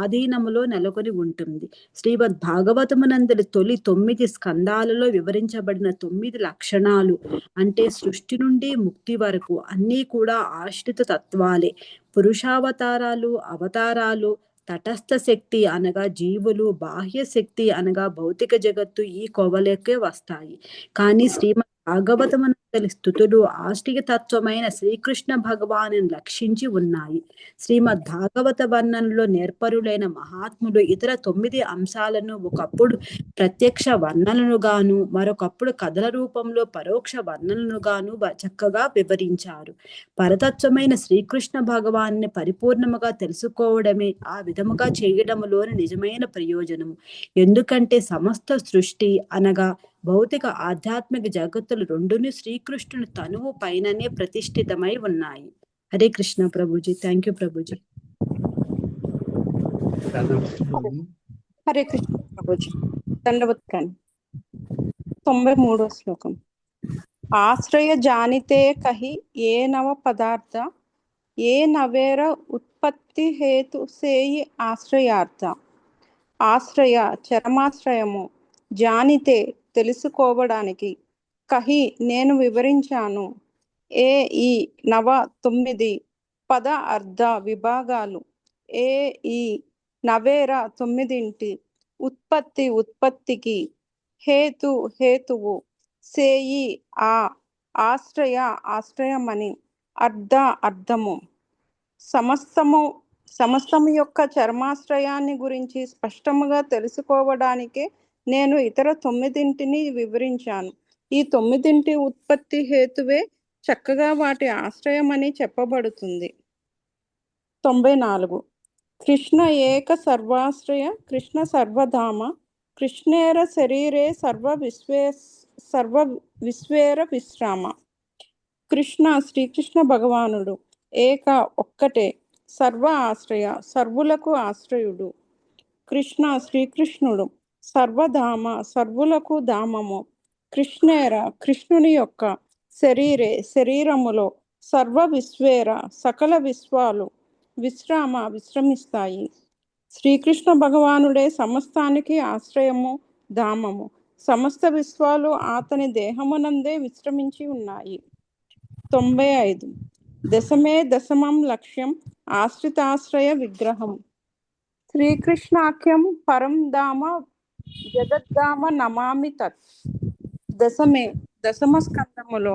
ఆధీనములో నెలకొని ఉంటుంది. శ్రీమద్ భాగవతమునందలి తొలి 9 స్కందాలలో వివరించబడిన 9 లక్షణాలు అంటే సృష్టి నుండి ముక్తి వరకు అన్నీ కూడా ఆశ్రిత తత్వాలే. పురుషావతారాలు, అవతారాలు, తటస్థ శక్తి అనగా జీవులు, బాహ్య శక్తి అనగా భౌతిక జగత్తు ఈ కోవలకే వస్తాయి. కానీ శ్రీమద్ భాగవతమునందలి స్థుతులు ఆశ్రియ తత్వమైన శ్రీకృష్ణ భగవాను లక్షించి ఉన్నాయి. శ్రీమద్ భాగవత వర్ణనలో నేర్పరులైన మహాత్ములు ఇతర 9 అంశాలను ఒకప్పుడు ప్రత్యక్ష వర్ణనలను గాను మరొకప్పుడు కథల రూపంలో పరోక్ష వర్ణనలను గాను చక్కగా వివరించారు. పరతత్వమైన శ్రీకృష్ణ భగవాన్ని పరిపూర్ణముగా తెలుసుకోవడమే ఆ విధముగా చేయడములోని నిజమైన ప్రయోజనము. ఎందుకంటే సమస్త సృష్టి అనగా భౌతిక ఆధ్యాత్మిక జగత్తులు రెండుని శ్రీకృష్ణుని తనువు పైననే ప్రతిష్ఠితమై ఉన్నాయి. హరే కృష్ణ ప్రభుజీ. Thank you Prabhuji. హరే కృష్ణ ప్రభుజీ. దండవత్కాని 93వ శ్లోకం. ఆశ్రయ జానితే కహి ఏ నవ పదార్థ ఏ నవేర ఉత్పత్తి హేతు సేయి ఆశ్రయార్థ. ఆశ్రయ చరమాశ్రయము, జానితే తెలుసుకోవడానికి, కహి నేను వివరించాను, ఏ ఈ నవ 9 పద అర్ధ విభాగాలు, ఏ ఈ నవేర 9 ఉత్పత్తికి, హేతు హేతువు, సేయి ఆశ్రయ ఆశ్రయమని, అర్థము సమస్తము యొక్క చర్మాశ్రయాన్ని గురించి స్పష్టముగా తెలుసుకోవడానికే నేను ఇతర 9 వివరించాను. ఈ 9 ఉత్పత్తి హేతువే చక్కగా వాటి ఆశ్రయమని చెప్పబడుతుంది. 94. కృష్ణ ఏక సర్వాశ్రయ కృష్ణ సర్వధామ కృష్ణేర శరీరే సర్వ విశ్వేర విశ్రామ. కృష్ణ శ్రీకృష్ణ భగవానుడు ఒక్కటే, సర్వ ఆశ్రయ సర్వులకు ఆశ్రయుడు. కృష్ణ శ్రీకృష్ణుడు సర్వధామ సర్వులకు ధామము. కృష్ణేర కృష్ణుని యొక్క శరీరే శరీరములో సర్వ విశ్వేర సకల విశ్వాలు విశ్రమిస్తాయి. శ్రీకృష్ణ భగవానుడే సమస్తానికి ఆశ్రయము ధామము. సమస్త విశ్వాలు అతని దేహమునందే విశ్రమించి ఉన్నాయి. 95. దశమే దశమం లక్ష్యం ఆశ్రితాశ్రయ విగ్రహం. శ్రీకృష్ణాఖ్యం పరం ధామ జగద్ధామ నమామి తత్. దశమ స్కందములో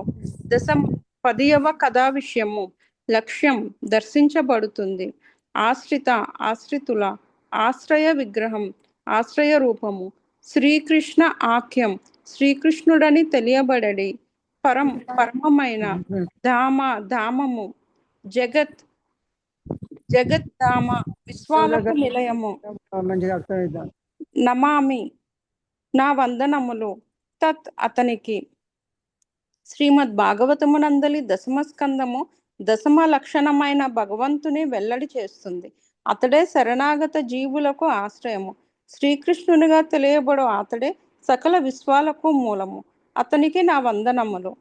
10వ కథా విషయము లక్ష్యం దర్శించబడుతుంది. ఆశ్రితుల ఆశ్రయ విగ్రహం, ఆశ్రయ రూపము. శ్రీకృష్ణ ఆఖ్యం శ్రీకృష్ణుడని తెలియబడడి. పరమమైన ధామము. జగద్ధామ విశ్వాలకు నిలయము. నమామి నా వందనములు. తత్ అతనికి. శ్రీమద్ భాగవతమునందలి 10వ స్కందము 10వ లక్షణమైన భగవంతుని వెల్లడి చేస్తుంది. అతడే శరణాగత జీవులకు ఆశ్రయము. శ్రీకృష్ణునిగా తెలియబడు అతడే సకల విశ్వాలకు మూలము. అతనికి నా వందనములు.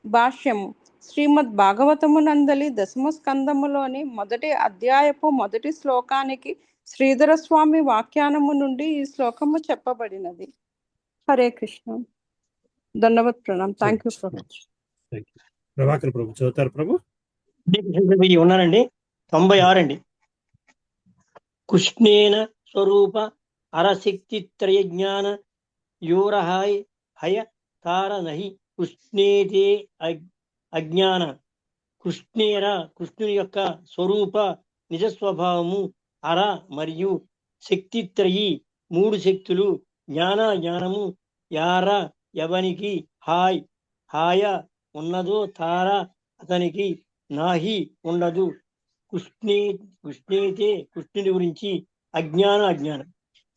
భాష్యము. శ్రీమద్ భాగవతము నందలి దశమ స్కందములోని మొదటి అధ్యాయపు మొదటి శ్లోకానికి శ్రీధర స్వామి వ్యాఖ్యానము నుండి ఈ శ్లోకము చెప్పబడినది. హరే కృష్ణ. ధన్యవాద్ ప్రణామ్. థ్యాంక్ యూ ప్రభు. ప్రభాకర్ ప్రభు చదువుతారు ప్రభు. ఉన్నానండి. 96 అండి. కృష్ణేన స్వరూప అరశక్తి త్రయ జ్ఞాన యోరహాయ్ హయ తార నహి కృష్ణేతే అజ్ఞాన. కృష్ణుని యొక్క స్వరూప నిజ స్వభావము అర మరియు శక్తిత్రయి 3 శక్తులు, జ్ఞానము యార ఎవనికి హాయ ఉన్నదో తార అతనికి నాహి ఉండదు. కృష్ణేతే కృష్ణుని గురించి అజ్ఞానం.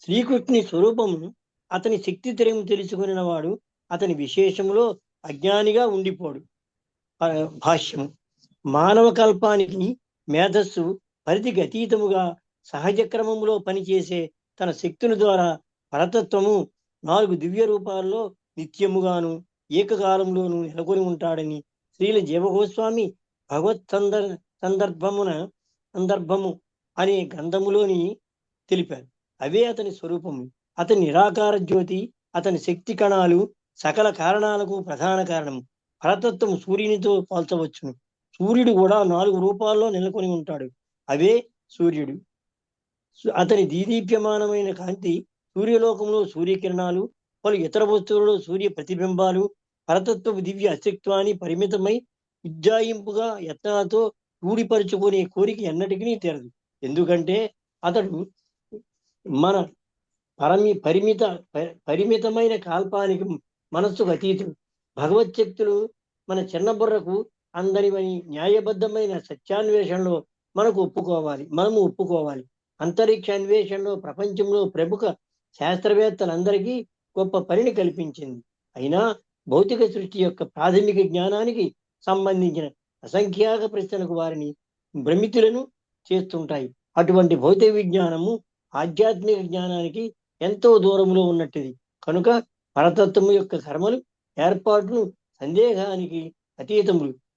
శ్రీకృష్ణుని స్వరూపమును అతని శక్తి త్రయం తెలుసుకుని వాడు అతని విశేషములో అజ్ఞానిగా ఉండిపోడు. భాష్యము. మానవ కల్పానికి మేధస్సు పరిధికి అతీతముగా సహజ క్రమములో పనిచేసే తన శక్తుల ద్వారా పరతత్వము 4 దివ్య రూపాల్లో నిత్యముగాను ఏకకాలంలోనూ నెలకొని ఉంటాడని శ్రీల జీవగోస్వామి భగవత్ సందర్భము అనే గ్రంథములోని తెలిపారు. అవే అతని స్వరూపము. అతని నిరాకార జ్యోతి, అతని శక్తి కణాలు సకల కారణాలకు ప్రధాన కారణము. పరతత్వం సూర్యునితో పోల్చవచ్చును. సూర్యుడు కూడా 4 రూపాల్లో నెలకొని ఉంటాడు. అవే సూర్యుడు. అతని దీదీప్యమానమైన కాంతి, సూర్యలోకంలో సూర్యకిరణాలు, పలు ఇతర వస్తువులలో సూర్య ప్రతిబింబాలు పరతత్వపు దివ్య అస్తిత్వాన్ని పరిమితమై ఉజ్జాయింపుగా యత్నాలతో రూఢిపరుచుకునే కోరిక ఎన్నటికీ తీరదు. ఎందుకంటే అతడు మన పరిమితమైన కాల్పానికి మనస్సుకు అతీతుడు. భగవత్ శక్తులు మన చిన్న బుర్రకు అందరివని న్యాయబద్ధమైన సత్యాన్వేషణలో మనము ఒప్పుకోవాలి. అంతరిక్ష అన్వేషణలో ప్రపంచంలో ప్రముఖ శాస్త్రవేత్తలందరికీ గొప్ప పనిని కల్పించింది. అయినా భౌతిక సృష్టి యొక్క ప్రాథమిక జ్ఞానానికి సంబంధించిన అసంఖ్యాక ప్రశ్నలకు వారిని భ్రమితులను చేస్తుంటాయి. అటువంటి భౌతిక విజ్ఞానము ఆధ్యాత్మిక జ్ఞానానికి ఎంతో దూరంలో ఉన్నట్టుది. కనుక పరతత్వము యొక్క కర్మలు, ఏర్పాటును సందేహానికి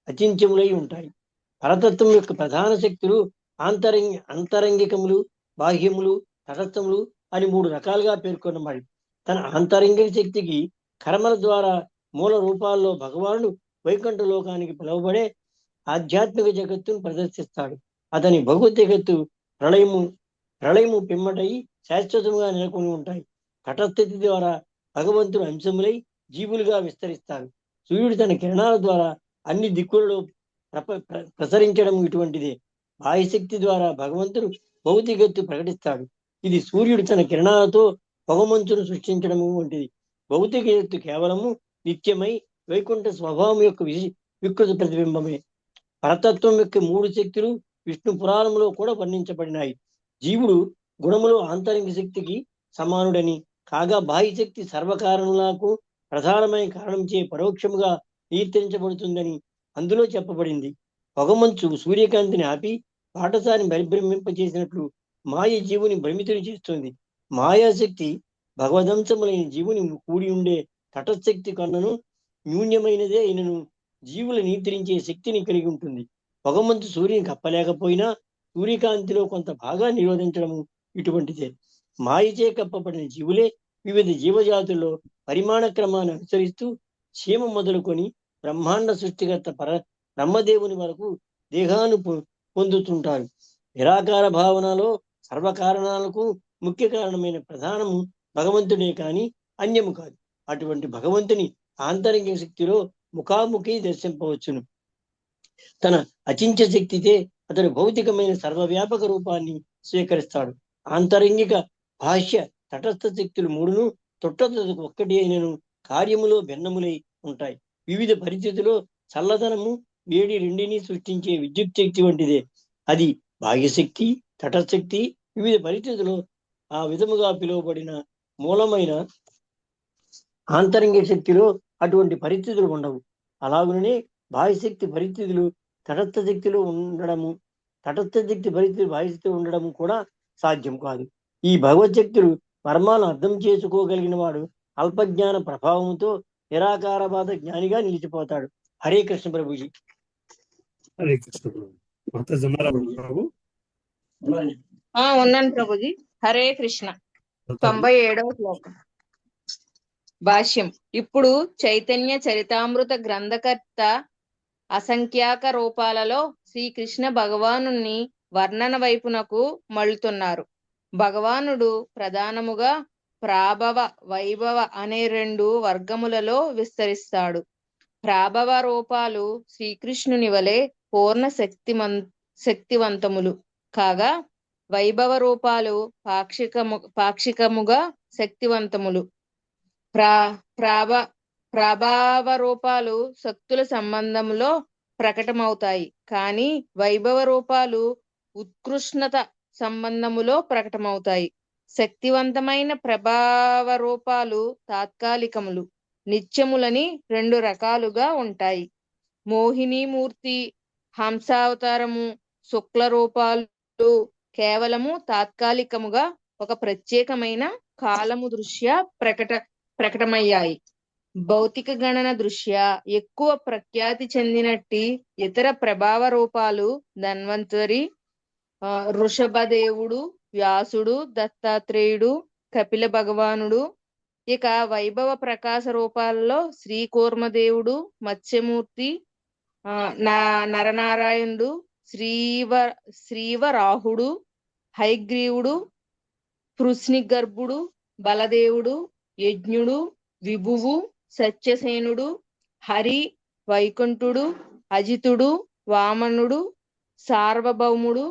అచింత్యములై ఉంటాయి. పరతత్వం యొక్క ప్రధాన శక్తులు అంతరంగికములు, బాహ్యములు, తటస్థములు అని 3 రకాలుగా పేర్కొన్నమాట. తన ఆంతరంగిక శక్తికి కర్మల ద్వారా మూల రూపాల్లో భగవానుడు వైకుంఠ లోకానికి పిలువబడే ఆధ్యాత్మిక జగత్తును ప్రదర్శిస్తాడు. అతని భగవత్ జగత్తు ప్రళయము పిమ్మటై శాశ్వతముగా నెలకొని ఉంటాయి. తటస్థితి ద్వారా భగవంతుడు అంశములై జీవులుగా విస్తరిస్తారు. సూర్యుడు తన కిరణాల ద్వారా అన్ని దిక్కులలో ప్రసరించడం ఇటువంటిదే. బాహ్యశక్తి ద్వారా భగవంతుడు భౌతికత్తు ప్రకటిస్తాడు. ఇది సూర్యుడు తన కిరణాలతో పొగమంచును సృష్టించడము వంటిది. భౌతిక ఎత్తు కేవలము నిత్యమై వైకుంఠ స్వభావం యొక్క వికృత ప్రతిబింబమే. పరతత్వం యొక్క 3 శక్తులు విష్ణు పురాణంలో కూడా వర్ణించబడినాయి. జీవుడు గుణములో ఆంతరిక శక్తికి సమానుడని, కాగా బాహ్య శక్తి సర్వకారణులకు ప్రధానమైన కారణంచే పరోక్షముగా నియంత్రించబడుతుందని అందులో చెప్పబడింది. పొగమంచు సూర్యకాంతిని ఆపి పాఠశాలని పరిభ్రమింపచేసినట్లు మాయ జీవుని భ్రమితుని చేస్తుంది. మాయాశక్తి భగవదంశములైన జీవుని కూడి ఉండే తటశక్తి కన్నను న్యూన్యమైనదే అయినను జీవులు నియంత్రించే శక్తిని కలిగి ఉంటుంది. పొగమంచు సూర్యుని కప్పలేకపోయినా సూర్యకాంతిలో కొంత భాగాన్ని నిరోధించడము ఇటువంటిదే. మాయచే కప్పబడిన జీవులే వివిధ జీవజాతుల్లో పరిమాణ క్రమాన్ని అనుసరిస్తూ క్షేమ మొదలుకొని బ్రహ్మాండ సృష్టికర్త బ్రహ్మదేవుని వరకు దేహాన్ని పొందుతుంటారు. నిరాకార భావనలో సర్వకారణాలకు ముఖ్య కారణమైన ప్రధానము భగవంతుడే కాని అన్యము కాదు. అటువంటి భగవంతుని ఆంతరిక శక్తిలో ముఖాముఖి దర్శింపవచ్చును. తన అచించ శక్తితే అతడు భౌతికమైన సర్వవ్యాపక రూపాన్ని స్వీకరిస్తాడు. ఆంతరంగిక భాష్య తటస్థ శక్తులు 3ను తొట్టతకు ఒక్కటి అయినను కార్యములో భిన్నములై ఉంటాయి. వివిధ పరిస్థితుల్లో చల్లదనము, వేడి రెండిని సృష్టించే విద్యుత్ శక్తి వంటిదే. అది బాహ్యశక్తి, తటశక్తి. వివిధ పరిస్థితుల్లో ఆ విధముగా పిలువబడిన మూలమైన ఆంతరంగిక శక్తిలో అటువంటి పరిస్థితులు ఉండవు. అలాగునే బాహ్యశక్తి పరిస్థితులు తటస్థ శక్తిలో ఉండడము, తటస్థ శక్తి పరిస్థితులు బాహ్యశక్తిలో ఉండడము కూడా సాధ్యం కాదు. ఈ భగవత్ శక్తులు మర్మాలను అర్థం చేసుకోగలిగిన వాడు అల్పజ్ఞాన ప్రభావంతో నిరాకారవాద జ్ఞానిగా నిలిచిపోతాడు. హరే కృష్ణ ప్రభుజీ. హరే కృష్ణ ప్రభు. మాతాజీ ఉన్నారా ప్రభు? ఉన్నాను ప్రభుజీ. హరే కృష్ణ. 97వ శ్లోకం. భాష్యం. ఇప్పుడు చైతన్య చరితామృత గ్రంథకర్త అసంఖ్యాక రూపాలలో శ్రీకృష్ణ భగవానుని వర్ణన వైపునకు మళ్ళుతున్నారు. భగవానుడు ప్రధానముగా ప్రాభవ, వైభవ అనే 2 వర్గములలో విస్తరిస్తాడు. ప్రాభవ రూపాలు శ్రీకృష్ణుని వలె పూర్ణ శక్తివంతములు కాగా, వైభవ రూపాలు పాక్షికముగా శక్తివంతములు. ప్రభావ రూపాలు శక్తుల సంబంధంలో ప్రకటమవుతాయి, కానీ వైభవ రూపాలు ఉత్కృష్టత సంబంధములో ప్రకటమవుతాయి. శక్తివంతమైన ప్రభావ రూపాలు తాత్కాలికములు, నిత్యములని 2 రకాలుగా ఉంటాయి. మోహినీమూర్తి, హంసావతారము, శుక్ల రూపాలు కేవలము తాత్కాలికముగా ఒక ప్రత్యేకమైన కాలము దృష్ట్యా ప్రకటమయ్యాయి. భౌతిక గణన దృష్ట్యా ఎక్కువ ప్రఖ్యాతి చెందినట్టి ఇతర ప్రభావ రూపాలు ధన్వంతరి, వృషభదేవుడు, వ్యాసుడు, దత్తాత్రేయుడు, కపిల భగవానుడు. ఇక వైభవ ప్రకాశ రూపాలలో శ్రీకూర్మదేవుడు, మత్స్యమూర్తి, నరనారాయణుడు, శ్రీవరాహుడు, హయగ్రీవుడు, పృశ్నిగర్భుడు, బలదేవుడు, యజ్ఞుడు, విభువు, సత్యసేనుడు, హరి, వైకుంఠుడు, అజితుడు, వామనుడు, సార్వభౌముడు,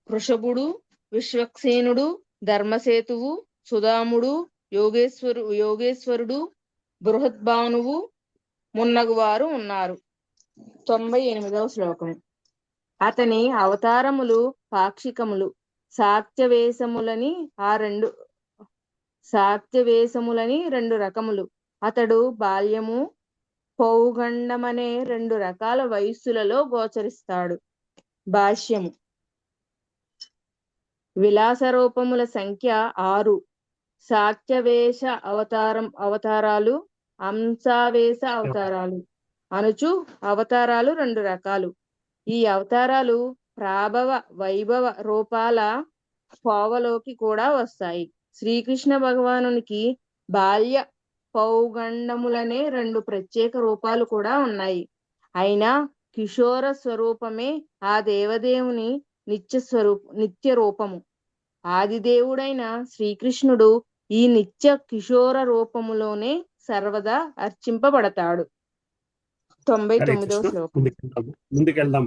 వృషభుడు, విశ్వక్సేనుడు, ధర్మసేతువు, సుధాముడు, యోగేశ్వరుడు, బృహద్భానువు మున్నగువారు ఉన్నారు. 98వ శ్లోకం. అతని అవతారములు పాక్షికములు, సాక్ష్యవేశములని 2 రకములు. అతడు బాల్యము, పౌగండమనే 2 రకాల వయస్సులలో గోచరిస్తాడు. భాష్యము. విలాస రూపముల సంఖ్య 6. సాక్ష్యవేశ అవతారాలు, అంశావేశ అవతారాలు అనుచు అవతారాలు 2 రకాలు. ఈ అవతారాలు ప్రాభవ, వైభవ రూపాల కోవలోకి కూడా వస్తాయి. శ్రీకృష్ణ భగవానునికి బాల్య, పౌగండములనే 2 ప్రత్యేక రూపాలు కూడా ఉన్నాయి. అయినా కిషోర స్వరూపమే ఆ దేవదేవుని నిత్య రూపము. ఆదిదేవుడైన శ్రీకృష్ణుడు ఈ నిత్య కిషోర రూపములోనే సర్వదా అర్చింపబడతాడు. 99వ శ్లోకం. ముందుకెళ్దాం.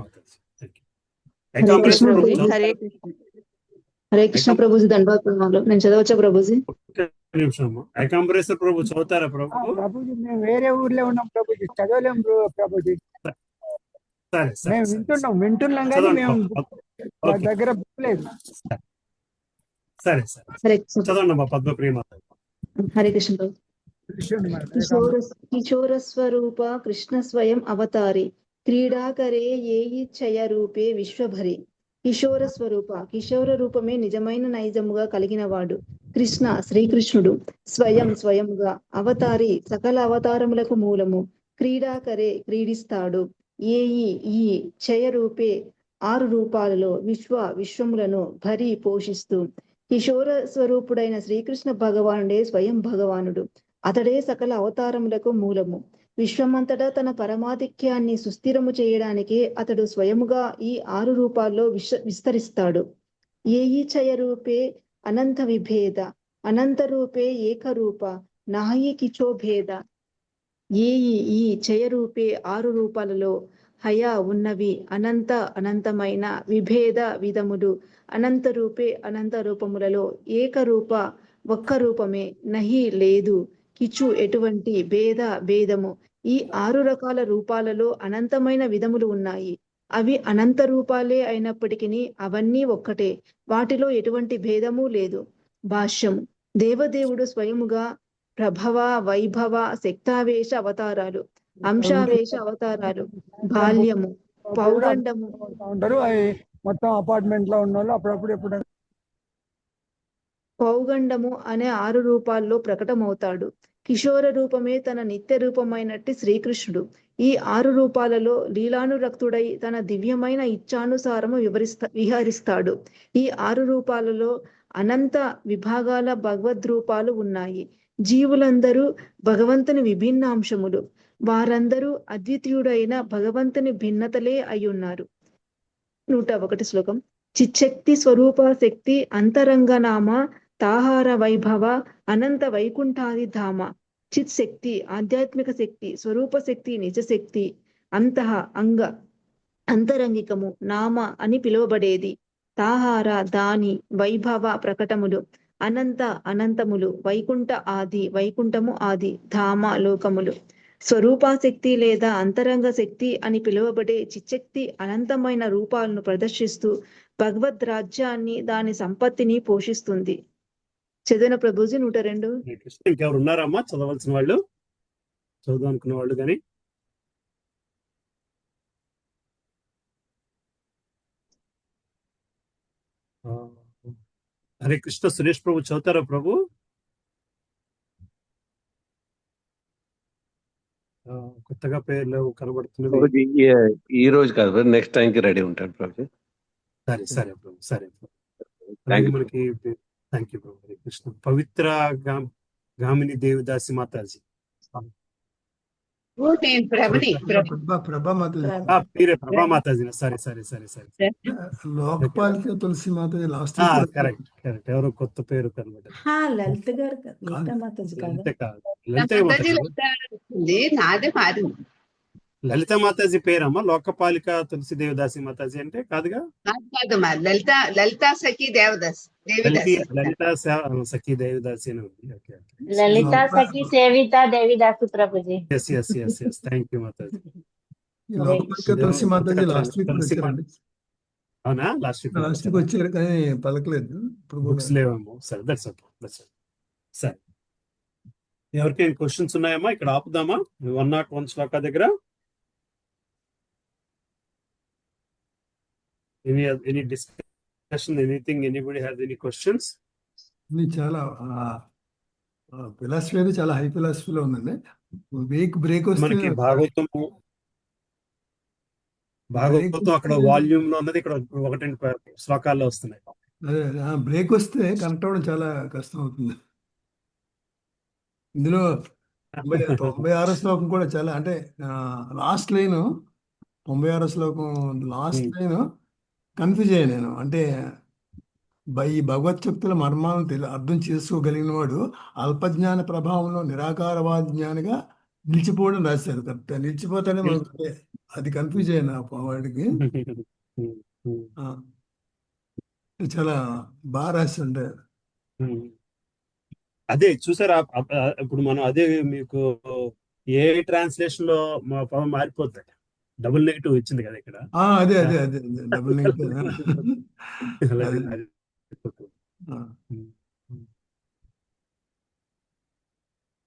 హరే కృష్ణ ప్రభుజీ. దండోత్సవాలు నేను చదవచ్చా ప్రభుజీ? ఏకాంబరేశ్వర ప్రభు చదువుతారా ప్రభు? ప్రభుజీ మేము వేరే ఊర్లో ఉన్నాం ప్రభుజీ, చదవలేం ప్రభుజీ. మేము వింటున్నాం కానీ మేము దగ్గర లేదు. సరే చదవండి అమ్మా పద్మప్రియ మాత. హరే కృష్ణ ప్రభు. కిశోర స్వరూప కృష్ణ స్వయం అవతారి, క్రీడాకరే ఏయిచ్చయ రూపే విశ్వభరి. కిశోర స్వరూప, కిశోర రూపమే నిజమైన నైజముగా కలిగిన వాడు కృష్ణ, శ్రీకృష్ణుడు. స్వయముగా అవతారి, సకల అవతారములకు మూలము. క్రీడాకరే, క్రీడిస్తాడు. ఈ చయ రూపే 6 రూపాలలో విశ్వములను భరి పోషిస్తూ. కిశోర స్వరూపుడైన శ్రీకృష్ణ భగవానుడే స్వయం భగవానుడు. అతడే సకల అవతారములకు మూలము. విశ్వమంతటా తన పరమాధిక్యాన్ని సుస్థిరము చేయడానికే అతడు స్వయముగా ఈ 6 రూపాల్లో విస్తరిస్తాడు. ఏయిచయ రూపే అనంత విభేద, అనంత రూపే ఏకరూప, నాయి కిచోభేద. ఈ చయ రూపే 6 రూపాలలో హయా ఉన్నవి, అనంతమైన విభేద విధములు. అనంత రూపే అనంత రూపములలో ఏకరూప ఒక్క రూపమే, నహి లేదు, కిచు ఎటువంటి, భేదము. ఈ 6 రకాల రూపాలలో అనంతమైన విధములు ఉన్నాయి. అవి అనంత రూపాలే అయినప్పటికీ అవన్నీ ఒక్కటే, వాటిలో ఎటువంటి భేదము లేదు. భాష్యం. దేవదేవుడు స్వయముగా ప్రభవ, వైభవ, శక్తావేశ అవతారాలు, అంశావేశ అవతారాలు, బాల్యము, పౌగండము. ఉంటారు మొత్తం అపార్ట్మెంట్ లో ఉన్న వాళ్ళు అప్పుడప్పుడు ఎప్పుడు పౌగండము అనే 6 రూపాల్లో ప్రకటమవుతాడు. కిషోర రూపమే తన నిత్య రూపమైనట్టి శ్రీకృష్ణుడు. ఈ 6 రూపాలలో లీలానురక్తుడై తన దివ్యమైన ఇచ్ఛానుసారము విహరిస్తాడు. ఈ 6 రూపాలలో అనంత విభాగాల భగవద్రూపాలు ఉన్నాయి. జీవులందరూ భగవంతుని విభిన్న అంశములు. వారందరూ అద్వితీయుడైన భగవంతుని భిన్నతలే అయ్యున్నారు. 101 శ్లోకం. చిచ్చక్తి స్వరూప శక్తి అంతరంగనామ తాహార వైభవ అనంత వైకుంఠాది ధామ. చిత్ శక్తి ఆధ్యాత్మిక శక్తి, స్వరూప శక్తి నిజశక్తి, అంతః అంతరంగికము, నామ అని పిలువబడేది, తాహార దాని, వైభవ ప్రకటములు, అనంత అనంతములు, వైకుంఠ ఆది వైకుంఠము ఆది, ధామ లోకములు. స్వరూపాశక్తి లేదా అంతరంగ శక్తి అని పిలువబడే చిచ్చక్తి అనంతమైన రూపాలను ప్రదర్శిస్తూ భగవద్ రాజ్యాన్ని దాని సంపత్తిని పోషిస్తుంది. చదివిన ప్రభుజీ 102. ఇంకెవరు ఉన్నారమ్మా చదవాల్సిన వాళ్ళు, చదువు అనుకున్న వాళ్ళు కానీ? హరే కృష్ణ. సురేష్ ప్రభు చదువుతారా ప్రభు? కొత్తగా పేర్లు కనబడుతున్నది. ఈ రోజు కాదు, నెక్స్ట్ టైం కి రెడీ ఉంటాను ప్రభు. సరే సరే ప్రభు, సరే మనకి. థ్యాంక్ యూ ప్రభు. హరే కృష్ణ. పవిత్ర గామిని దేవదాసి మాతాజీ. ప్రభా మాతాజీ. సరే. లోకపాలిక తులసి మాతాజీ లాస్ట్. కరెక్ట్. ఎవరో కొత్త పేరు కనబడ్డారు. లలిత గారు లలిత మాతాజీ కాదు. లలిత మాతాజీ పేరమ్మా లోకపాలిక తులసి దేవదాసి మాతాజీ అంటే కాదుగా? లలిత సఖీ దేవదాస్, లలిత సఖీ దేవదాసి అని ఉంది. లలిత సఖీ సేవిత దేవిదాసి ప్రభుజీ. ఎస్ థ్యాంక్ యూ మాతాజీ. లోకపాలిక తులసి మాతాజీ లాస్ట్ వీక్ వచ్చారండి. అవునా? లాస్ట్ వీక్ వచ్చారు కానీ పలకలేదు. బుక్స్ లేవేమో. సరే, దట్స్ ఓకే. సరే, ఎవరికైనా క్వశ్చన్స్ ఉన్నాయమ్మా? ఇక్కడ ఆపుదామా 101 శ్లోక దగ్గర? Any discussion, anything, anybody has any questions? చాలా ఫిలాసఫీ అయితే చాలా హై ఫిలాసఫీలో ఉందండి. బ్రేక్ వస్తే మనకి భాగవతం అక్కడ వాల్యూమ్ లో ఉన్నది, ఇక్కడ 1-2 శ్లోకాల్లో వస్తున్నాయి. అదే బ్రేక్ వస్తే కనెక్ట్ అవ్వడం చాలా కష్టం అవుతుంది. ఇందులో 96 శ్లోకం కూడా చాలా, అంటే లాస్ట్ లైన్ 96 శ్లోకం లాస్ట్ లైన్ కన్ఫ్యూజ్ అయ్యా నేను. అంటే ఈ భగవత్శక్తుల మర్మాలను అర్థం చేసుకోగలిగిన వాడు అల్పజ్ఞాన ప్రభావంలో నిరాకారవాద జ్ఞానిగా నిలిచిపోవడం రాశారు. కరెక్ట్, నిలిచిపోతానే మనకు అది కన్ఫ్యూజ్ అయ్యాను వాడికి. చాలా బాగా రాసిండే. అదే చూసారా, ఇప్పుడు మనం అదే మీకు ఏ ట్రాన్స్లేషన్ లో మా పదం మారిపోతాయి. డబుల్ నెగిటివ్ ఇచ్చింది కదా ఇక్కడ. అదే డబుల్ నెగిటివ్.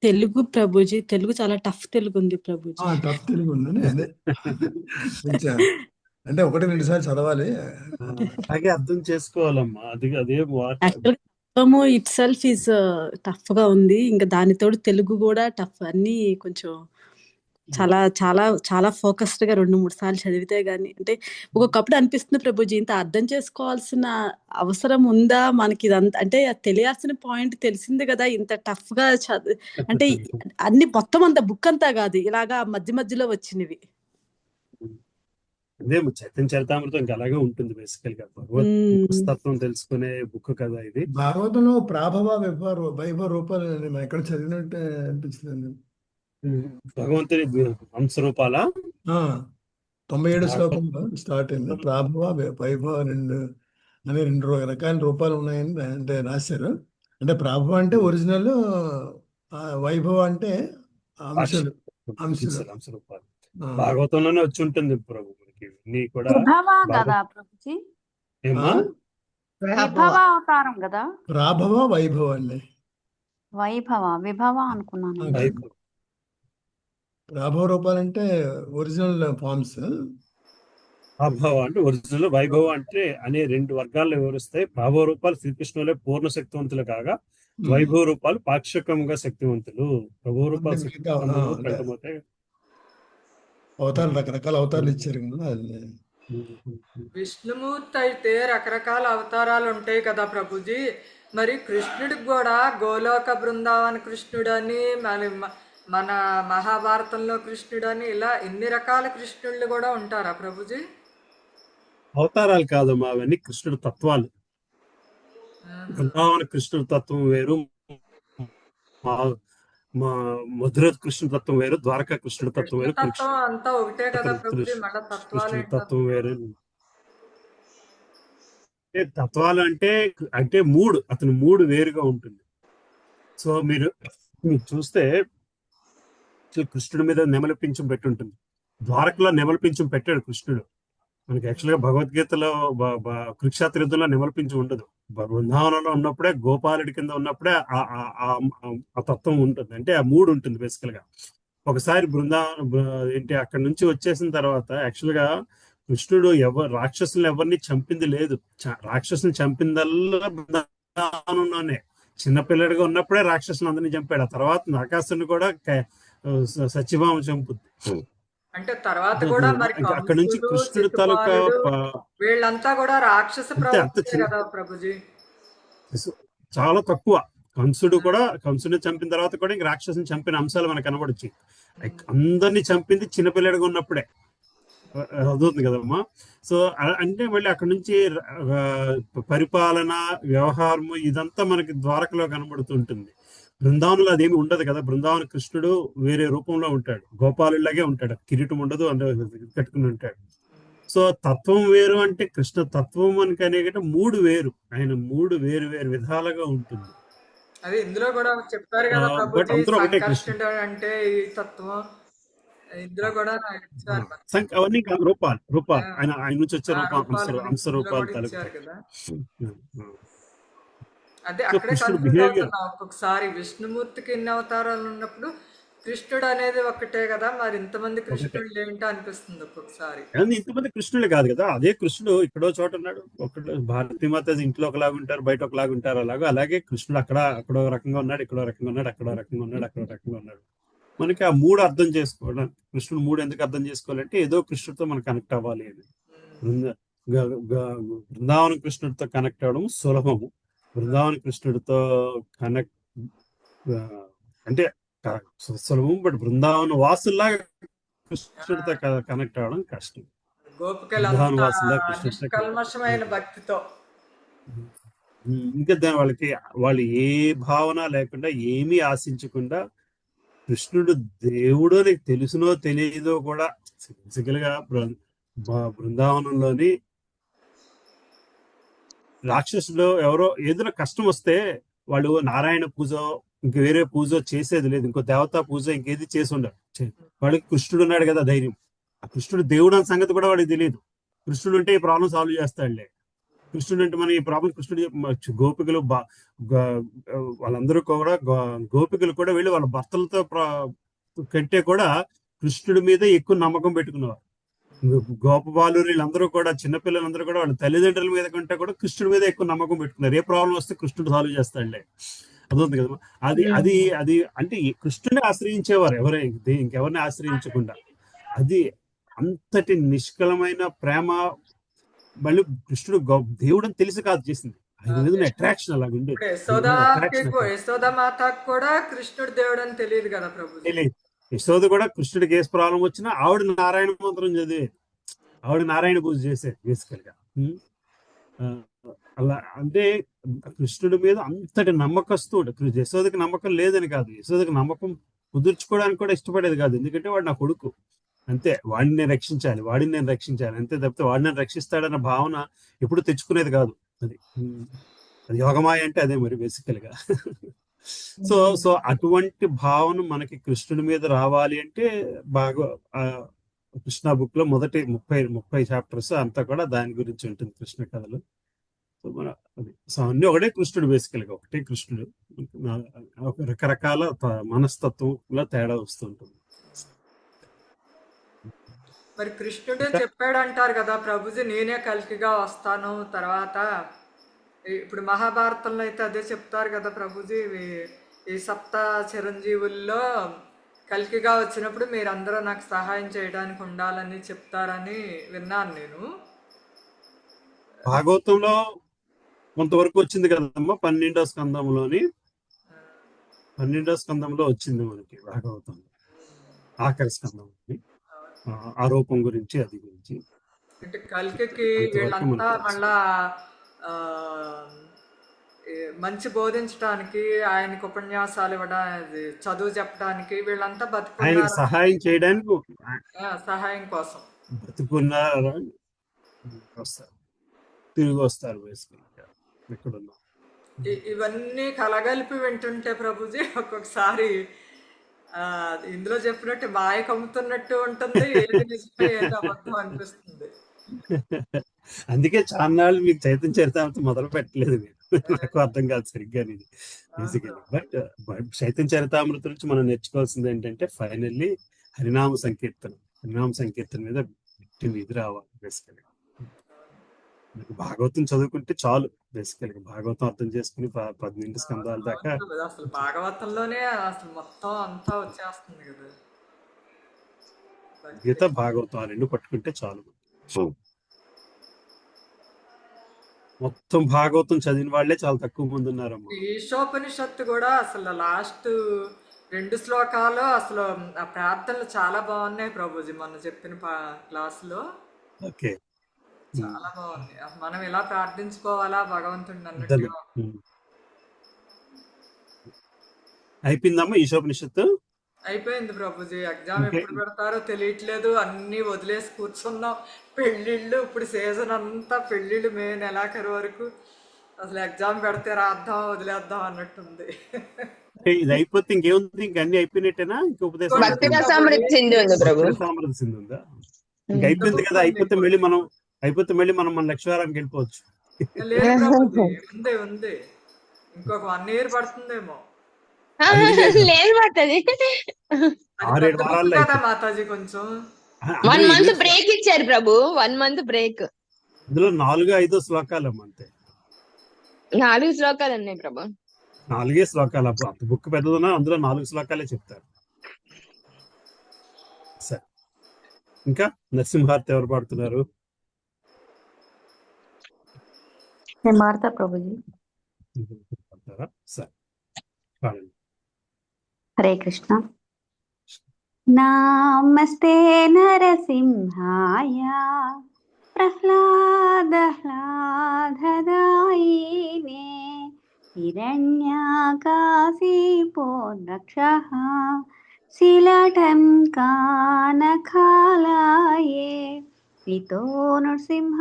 తెలుగు ప్రభుజీ, తెలుగు చాలా టఫ్ తెలుగు ఉంది ప్రభుజీ. టఫ్ తెలుగు ఉందని అదే అంటే 1-2 సార్లు చదవాలి, అలాగే అర్థం చేసుకోవాలమ్మా. అదే ఇట్ సెల్ఫ్ ఈజ్ టఫ్ గా ఉంది. ఇంకా దానితోడు తెలుగు కూడా టఫ్. అన్ని కొంచెం చాలా చాలా చాలా ఫోకస్డ్ గా 2-3 సార్లు చదివితే గానీ, అంటే ఒక్కొక్కప్పుడు అనిపిస్తుంది ప్రభుజీ, ఇంత అర్థం చేసుకోవాల్సిన అవసరం ఉందా మనకి? ఇదంతా అంటే తెలియాల్సిన పాయింట్ తెలిసింది కదా, ఇంత టఫ్ గా అంటే అన్ని మొత్తం అంత బుక్ అంతా కాదు, ఇలాగా మధ్య మధ్యలో వచ్చినవి. అదే చైతన్య చరితామృతం ఇంకా అలాగే ఉంటుంది బేసికల్ గా. భగవతత్వం తెలుసుకునే బుక్ కదా ఇది. భాగవతంలో ప్రాభవ వైభవ రూపాలు ఎక్కడ చదివినట్టు అనిపించింది. భగవంతుని అంశరూపాల 97 శ్లోకంలో స్టార్ట్ అయింది. ప్రాభవ వైభవ అనే 2 రకాల రూపాలు ఉన్నాయని అంటే రాశారు. అంటే ప్రాభవ అంటే ఒరిజినల్, వైభవ అంటే అంశరూపాలు. భాగవతంలోనే వచ్చి ఉంటుంది ప్రభు. కూడా ప్రాభవ వైభవ అండి. విభవ అనుకున్నాను. ప్రాభవ రూపాలంటే ఒరిజినల్ ఫార్మ్స్, అభావ అంటే ఒరిజినల్, వైభవం అంటే అనే రెండు వర్గాల్లో వివరిస్తాయి. ప్రభావ రూపాలు శ్రీకృష్ణులే పూర్ణ శక్తివంతులు కాగా, వైభవ రూపాలు పాక్షికంగా శక్తివంతులు. ప్రభావ రూపాలు శక్తివంతులు కంటమవుతాయి. అవతారాలు రకరకాల అవతారాలు ఇచ్చారు కదా అది. విష్ణుమూర్తి అయితే రకరకాల అవతారాలు ఉంటాయి కదా ప్రభుజీ. మరి కృష్ణుడికి కూడా గోలోక బృందావన కృష్ణుడు అని, మన మహాభారతంలో కృష్ణుడు అని, ఇలా ఎన్ని రకాల కృష్ణుళ్ళు కూడా ఉంటారా ప్రభుజీ? అవతారాలు కాదమ్మా, అవన్నీ కృష్ణుడు తత్వాలు. బృందావన కృష్ణుడు తత్వం వేరు, మా మధుర కృష్ణుడు తత్వం వేరు, ద్వారకా కృష్ణుడు తత్వం వేరు, అంతా ఒకటే కదా ప్రభుజీ, మళ్ళీ కృష్ణుడి తత్వం వేరు. తత్వాలు అంటే మూడు, అతను మూడు వేరుగా ఉంటుంది. సో మీరు చూస్తే కృష్ణుడి మీద నెమలి పింఛం పెట్టి ఉంటుంది. ద్వారకలో నెమలి పింఛం పెట్టాడు కృష్ణుడు. మనకి యాక్చువల్గా భగవద్గీతలో కురుక్షేత్ర యుద్ధంలో నెమలి పింఛం ఉండదు. బృందావనంలో ఉన్నప్పుడే, గోపాలుడి కింద ఉన్నప్పుడే ఆ తత్వం ఉంటుంది. అంటే ఆ మూడు ఉంటుంది బేసికల్ గా. ఒకసారి ఏంటి అక్కడి నుంచి వచ్చేసిన తర్వాత యాక్చువల్గా కృష్ణుడు రాక్షసులను ఎవరిని చంపింది లేదు. రాక్షసుని చంపిందల్లా బృందావనంలోనే. చిన్నపిల్లడిగా ఉన్నప్పుడే రాక్షసులు అందరినీ చంపాడు. ఆ తర్వాత నరకాసుని కూడా సత్యభామ చంపుద్ది. అంటే తర్వాత కూడా మరి అక్కడి నుంచి కృష్ణుడు తాలూకా వీళ్ళంతా కూడా రాక్షస ప్రవృత్తి కదా ప్రభుజీ. చాలా తక్కువ. కంసుడిని చంపిన తర్వాత కూడా ఇంక రాక్షసుని చంపిన అంశాలు మనకు కనబడచ్చు. అందరినీ చంపింది చిన్నపిల్లడిగా ఉన్నప్పుడే. అదవుతుంది కదమ్మా. సో అంటే మళ్ళీ అక్కడ నుంచి పరిపాలన, వ్యవహారము ఇదంతా మనకి ద్వారకలో కనబడుతుంటుంది. బృందావనంలో అదేమి ఉండదు కదా. బృందావన కృష్ణుడు వేరే రూపంలో ఉంటాడు, గోపాలులాగే ఉంటాడు, కిరీటం ఉండదు, కట్టుకుని ఉంటాడు. సో తత్వం వేరు అంటే కృష్ణ తత్వం అని కనేగట మూడు వేరు. ఆయన మూడు వేరు వేరు విధాలుగా ఉంటుంది. అది ఇందులో కూడా చెప్పారు కదా ప్రభుజీ, సంకర్షణుడు అంటే ఈ తత్వం. ఇందులో కూడా అవన్నీ రూపాలు ఆయన నుంచి వచ్చే అంశ రూపాలు కదా. అదే అక్కడే కన్ఫ్యూజ్ ఒక్కొక్కసారి విష్ణుమూర్తికి ఎన్ని అవతారాలు ఉన్నప్పుడు కృష్ణుడు అనేది ఒకటే కదా, మరి ఇంతమంది కృష్ణుడు ఏంటో అనిపిస్తుంది ఒక్కొక్కసారి. ఇంతమంది కృష్ణుడు కాదు కదా, అదే కృష్ణుడు ఇక్కడో చోట ఉన్నాడు. భారతీమాత ఇంట్లో ఒకలాగా ఉంటారు, బయట ఒకలాగా ఉంటారు. అలాగే కృష్ణుడు అక్కడో రకంగా ఉన్నాడు, ఇక్కడో రకంగా ఉన్నాడు, అక్కడో రకంగా ఉన్నాడు, అక్కడో రకంగా ఉన్నాడు. మనకి ఆ మూడు అర్థం చేసుకోవడం, కృష్ణుడు మూడు ఎందుకు అర్థం చేసుకోవాలంటే ఏదో కృష్ణుడితో మనం కనెక్ట్ అవ్వాలి అని. బృందావన కృష్ణుడితో కనెక్ట్ అవ్వడం సులభము. బృందావన కృష్ణుడితో కనెక్ట్ అంటే సులభం, బట్ బృందావన వాసుల్లాగా కృష్ణుడితో కనెక్ట్ అవ్వడం కష్టం. బృందావన వాసుల్లా కృష్ణుడితో భక్తితో ఇంకా వాళ్ళు ఏ భావన లేకుండా, ఏమీ ఆశించకుండా, కృష్ణుడు దేవుడు నీకు తెలుసునో తెలియదో కూడా బేసికల్ గా బృందావనంలోని రాక్షసులు ఎవరో ఏదైనా కష్టం వస్తే వాళ్ళు నారాయణ పూజ, ఇంక వేరే పూజ చేసేది లేదు, ఇంకో దేవతా పూజ ఇంకేది చేసి ఉండరు. వాడికి కృష్ణుడు ఉన్నాడు కదా ధైర్యం. ఆ కృష్ణుడు దేవుడు అనే సంగతి కూడా వాడికి తెలియదు. కృష్ణుడు అంటే ఈ ప్రాబ్లం సాల్వ్ చేస్తాడులే. కృష్ణుడు అంటే మన ఈ ప్రాబ్లం కృష్ణుడు గోపికలు వాళ్ళందరూ కూడా గోపికలు కూడా వెళ్ళి వాళ్ళ భర్తలతో కంటే కూడా కృష్ణుడి మీద ఎక్కువ నమ్మకం పెట్టుకునేవారు. గోపబాలు వీళ్ళందరూ కూడా, చిన్నపిల్లలందరూ కూడా వాళ్ళ తల్లిదండ్రుల మీద కంటే కూడా కృష్ణుడి మీద ఎక్కువ నమ్మకం పెట్టుకున్నారు. ఏ ప్రాబ్లం వస్తే కృష్ణుడు సాల్వ్ చేస్తాడులే. అదవుతుంది కదా. అది అంటే కృష్ణుని ఆశ్రయించేవారు ఎవరై, ఇంకెవరిని ఆశ్రయించకుండా. అది అంతటి నిష్కలమైన ప్రేమ. మళ్ళీ కృష్ణుడు దేవుడు అని తెలిసి కాదు చేసింది, ఆయన మీద అట్రాక్షన్ అలాగ ఉండేది. యశోదామాతకు కూడా కృష్ణుడు దేవుడు అని తెలియదు కదా ప్రభు. యశోద కూడా కృష్ణుడికి ఏ ప్రాబ్లం వచ్చినా ఆవిడ నారాయణ మంత్రం చదివేది, ఆవిడ నారాయణ పూజ చేసేది బేసికల్ గా. అలా అంటే కృష్ణుడి మీద అంతటి నమ్మకస్తుడు. యశోదకి నమ్మకం లేదని కాదు, యశోదకి నమ్మకం కుదుర్చుకోవడానికి కూడా ఇష్టపడేది కాదు. ఎందుకంటే వాడు నా కొడుకు, అంతే, వాడిని నేను రక్షించాలి అంతే తప్పితే వాడిని నేను రక్షిస్తాడన్న భావన ఎప్పుడు తెచ్చుకునేది కాదు. అది యోగమాయ అంటే అదే మరి బేసికల్ గా. సో అటువంటి భావన మనకి కృష్ణుడి మీద రావాలి అంటే బాగా కృష్ణ బుక్ లో మొదటి 30 చాప్టర్స్ అంతా కూడా దాని గురించి ఉంటుంది, కృష్ణ కథలు. సో అన్ని ఒకటే కృష్ణుడు, బేసికల్ గా ఒకటే కృష్ణుడు. రకరకాల మనస్తత్వంలో తేడా వస్తుంటుంది. మరి కృష్ణుడే చెప్పాడు అంటారు కదా ప్రభుజీ, నేనే కల్కిగా వస్తాను తర్వాత. ఇప్పుడు మహాభారతంలో అయితే అదే చెప్తారు కదా ప్రభుజీ, ఈ సప్త చిరంజీవుల్లో కల్కిగా వచ్చినప్పుడు మీరందరూ నాకు సహాయం చేయడానికి ఉండాలని చెప్తారని విన్నాను నేను. భాగవతంలో కొంతవరకు వచ్చింది కదమ్మా, 12వ స్కందంలోని 12వ స్కందంలో వచ్చింది మనకి భాగవతం, ఆఖరి స్కందం ఆరోపం గురించి, అది గురించి. అంటే కల్కికి అంతవరకు వీళ్ళంతా మనకు తెలుసు. మళ్ళా ఆ, మంచి బోధించడానికి, ఆయనకు ఉపన్యాసాలు ఇవ్వడం, అది చదువు చెప్పడానికి వీళ్ళంతా ఆయనకి బతుకున్నారు, సహాయం చేయడానికి సహాయం కోసం. బతుకున్నారు, వస్తారు, తిరిగి వస్తారు బేసికల్గా ఎక్కడున్నా. ఇవన్నీ కలగలిపి వింటుంటే ప్రభుజీ ఒక్కొక్కసారి ఇందులో చెప్పినట్టు మాయ కమ్ముతున్నట్టు ఉంటుంది, ఏది నిజమే ఏది అబద్ధం అనిపిస్తుంది. అందుకే చాన్నాళ్ళు మీకు చైతన్య చరితామృతం మొదలు పెట్టలేదు మీరు, నాకు అర్థం కాదు సరిగ్గా ఇది బేసికలీ. బట్ చైతన్య చరితామృతం నుంచి మనం నేర్చుకోవాల్సింది ఏంటంటే ఫైనల్లీ హరినామ సంకీర్తన మీద ఇది రావాలి బేసికలీ. భాగవతం చదువుకుంటే చాలు బేసికల్గా, భాగవతం అర్థం చేసుకుని 12 స్కందాల దాకా అసలు భాగవతంలోనే అసలు మొత్తం అంతా వచ్చేస్తుంది కదా. గీత భాగవతం ఆ రెండు పట్టుకుంటే చాలు. మొత్తం భాగవతం చదివిన వాళ్ళే చాలా తక్కువ మంది ఉన్నారమ్మా. ఈశోపనిషత్తు కూడా అసలు లాస్ట్ 2 శ్లోకాలు అసలు ఆ ప్రార్థనలు చాలా బాగున్నాయి ప్రభుజీ, మొన్న చెప్పిన క్లాసులో ఓకే, చాలా బాగుంది. మనం ఇలా ప్రార్థించుకోవాలా భగవంతుడిని అన్నట్టుగా. అయిపోయిందమ్మా ఈశోపనిషత్తు? అయిపోయింది ప్రభుజీ. ఎగ్జామ్ ఎప్పుడు పెడతారో తెలియట్లేదు, అన్ని వదిలేసి కూర్చున్నాం. పెళ్ళిళ్ళు ఇప్పుడు సీజన్ అంతా పెళ్ళిళ్ళు, మే నెలాఖరు వరకు. అసలు ఎగ్జామ్ పెడితే రాద్దాం వదిలేద్దాం అన్నట్టుంది. ఇది అయిపోతే ఇంకేముంది, ఇంక అన్ని అయిపోయినట్టేనా? ఇంక ఉపదేశం భక్తిరసామృత సింధు ఉంది ప్రభు. భక్తిరసామృత సింధు ఉందా? ఇంక అయిపోయింది కదా, అయిపోతే మళ్ళీ మనం మన లక్ష్యారానికి వెళ్ళిపోవచ్చు. లేదు ప్రభుజీ, ఉంది ఉంది, ఇంకొక 1 year పడుతుందేమో. లేదు మాతాజీ, 6-7 వారాల్లో కదా మాతాజీ. కొంచెం 1 month బ్రేక్ ఇచ్చారు ప్రభు, 1 month బ్రేక్. అందులో 4-5 శ్లోకాలు అమ్మ, అంతే. 4 శ్లోకాలు ఉన్నాయి ప్రభు. 4 శ్లోకాలు. అంత బుక్ పెద్దదున్నా అందులో 4 శ్లోకాలే చెప్తారు. సరే, ఇంకా నరసింహార్తి ఎవరు పాడుతున్నారు? నేను పాడతా ప్రభుజీ. సరే, పాడండి. హరే కృష్ణ. నమస్తే నరసింహాయ ప్రహ్లాదహ్లాదదాయినే హిరణ్యాకాశీపోర్రక్షః శిలటంకానఖాలాయే ఇతో నృసింహ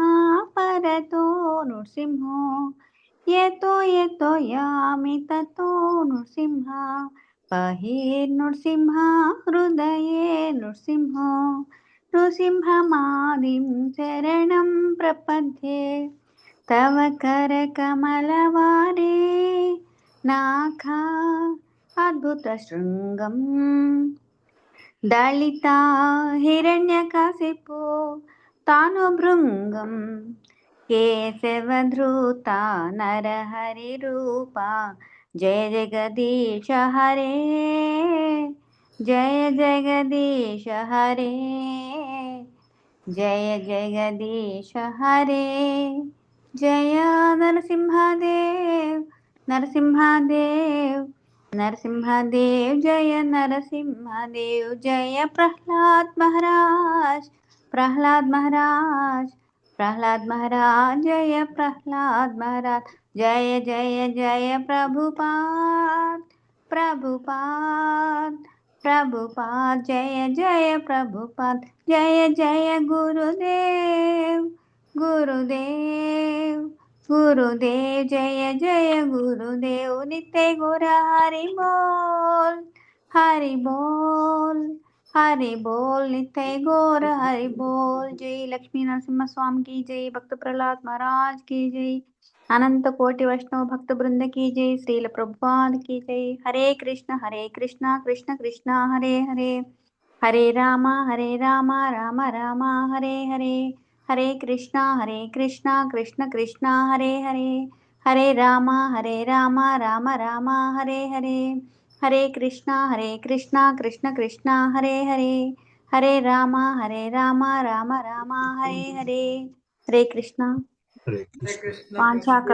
పరతో నృసింహో యతో యతో యామి తతో నృసింహ బహిర్నృసింహ హృదయే నృసింహో నృసింహమాదిం శరణం ప్రపద్యే తవ కరకమలవారే నాఖా అద్భుత శృంగం దళితా హిరణ్యకశిపో తాను భృంగం కేశవధృత నరహరి రూప జయ జగదీశ హరే జయ జగదీశ హరే జయ జగదీశ హరే జయ నరసింహదేవ్ నరసింహదేవ్ నరసింహదేవ్ జయ నరసింహదేవ్ జయ ప్రహ్లాద్ మహారాజ్ ప్రహ్లాద్ మహారాజ్ ప్రహ్లాద్ మహారాజ్ జయ ప్రహ్లాద్ మహారాజ్ జయ జయ జయ ప్రభుపాద్ ప్రభుపాద్ ప్రభుపాద్ జయ జయ ప్రభుపాద్ జయ జయ గురుదేవ్ గురుదేవ్ గురుదేవ్ జయ జయ గురుదేవ్ నిత్య గుర హరి బోల్ హరి బోల్ हरि बोल नित्य गौर हरि बोल। जय लक्ष्मी नरसिम्हा स्वामी की जय, भक्त प्रहलाद महाराज की जय, अनंत कोटि वैष्णव भक्त वृंद की जय, श्रील प्रभुपाद की जय। हरे कृष्ण कृष्ण कृष्ण हरे हरे, హరే రామ రామ రామ హరే హరే, హరే కృష్ణ కృష్ణ కృష్ణ హరే హరే, హరే రామ రామ రామ హరే హరే, హరే కృష్ణ కృష్ణ కృష్ణ హరే హరే, హరే రామ రామ రామ హరే హరే. హరే కృష్ణ. హరే హరే కృష్ణ. వాంఛా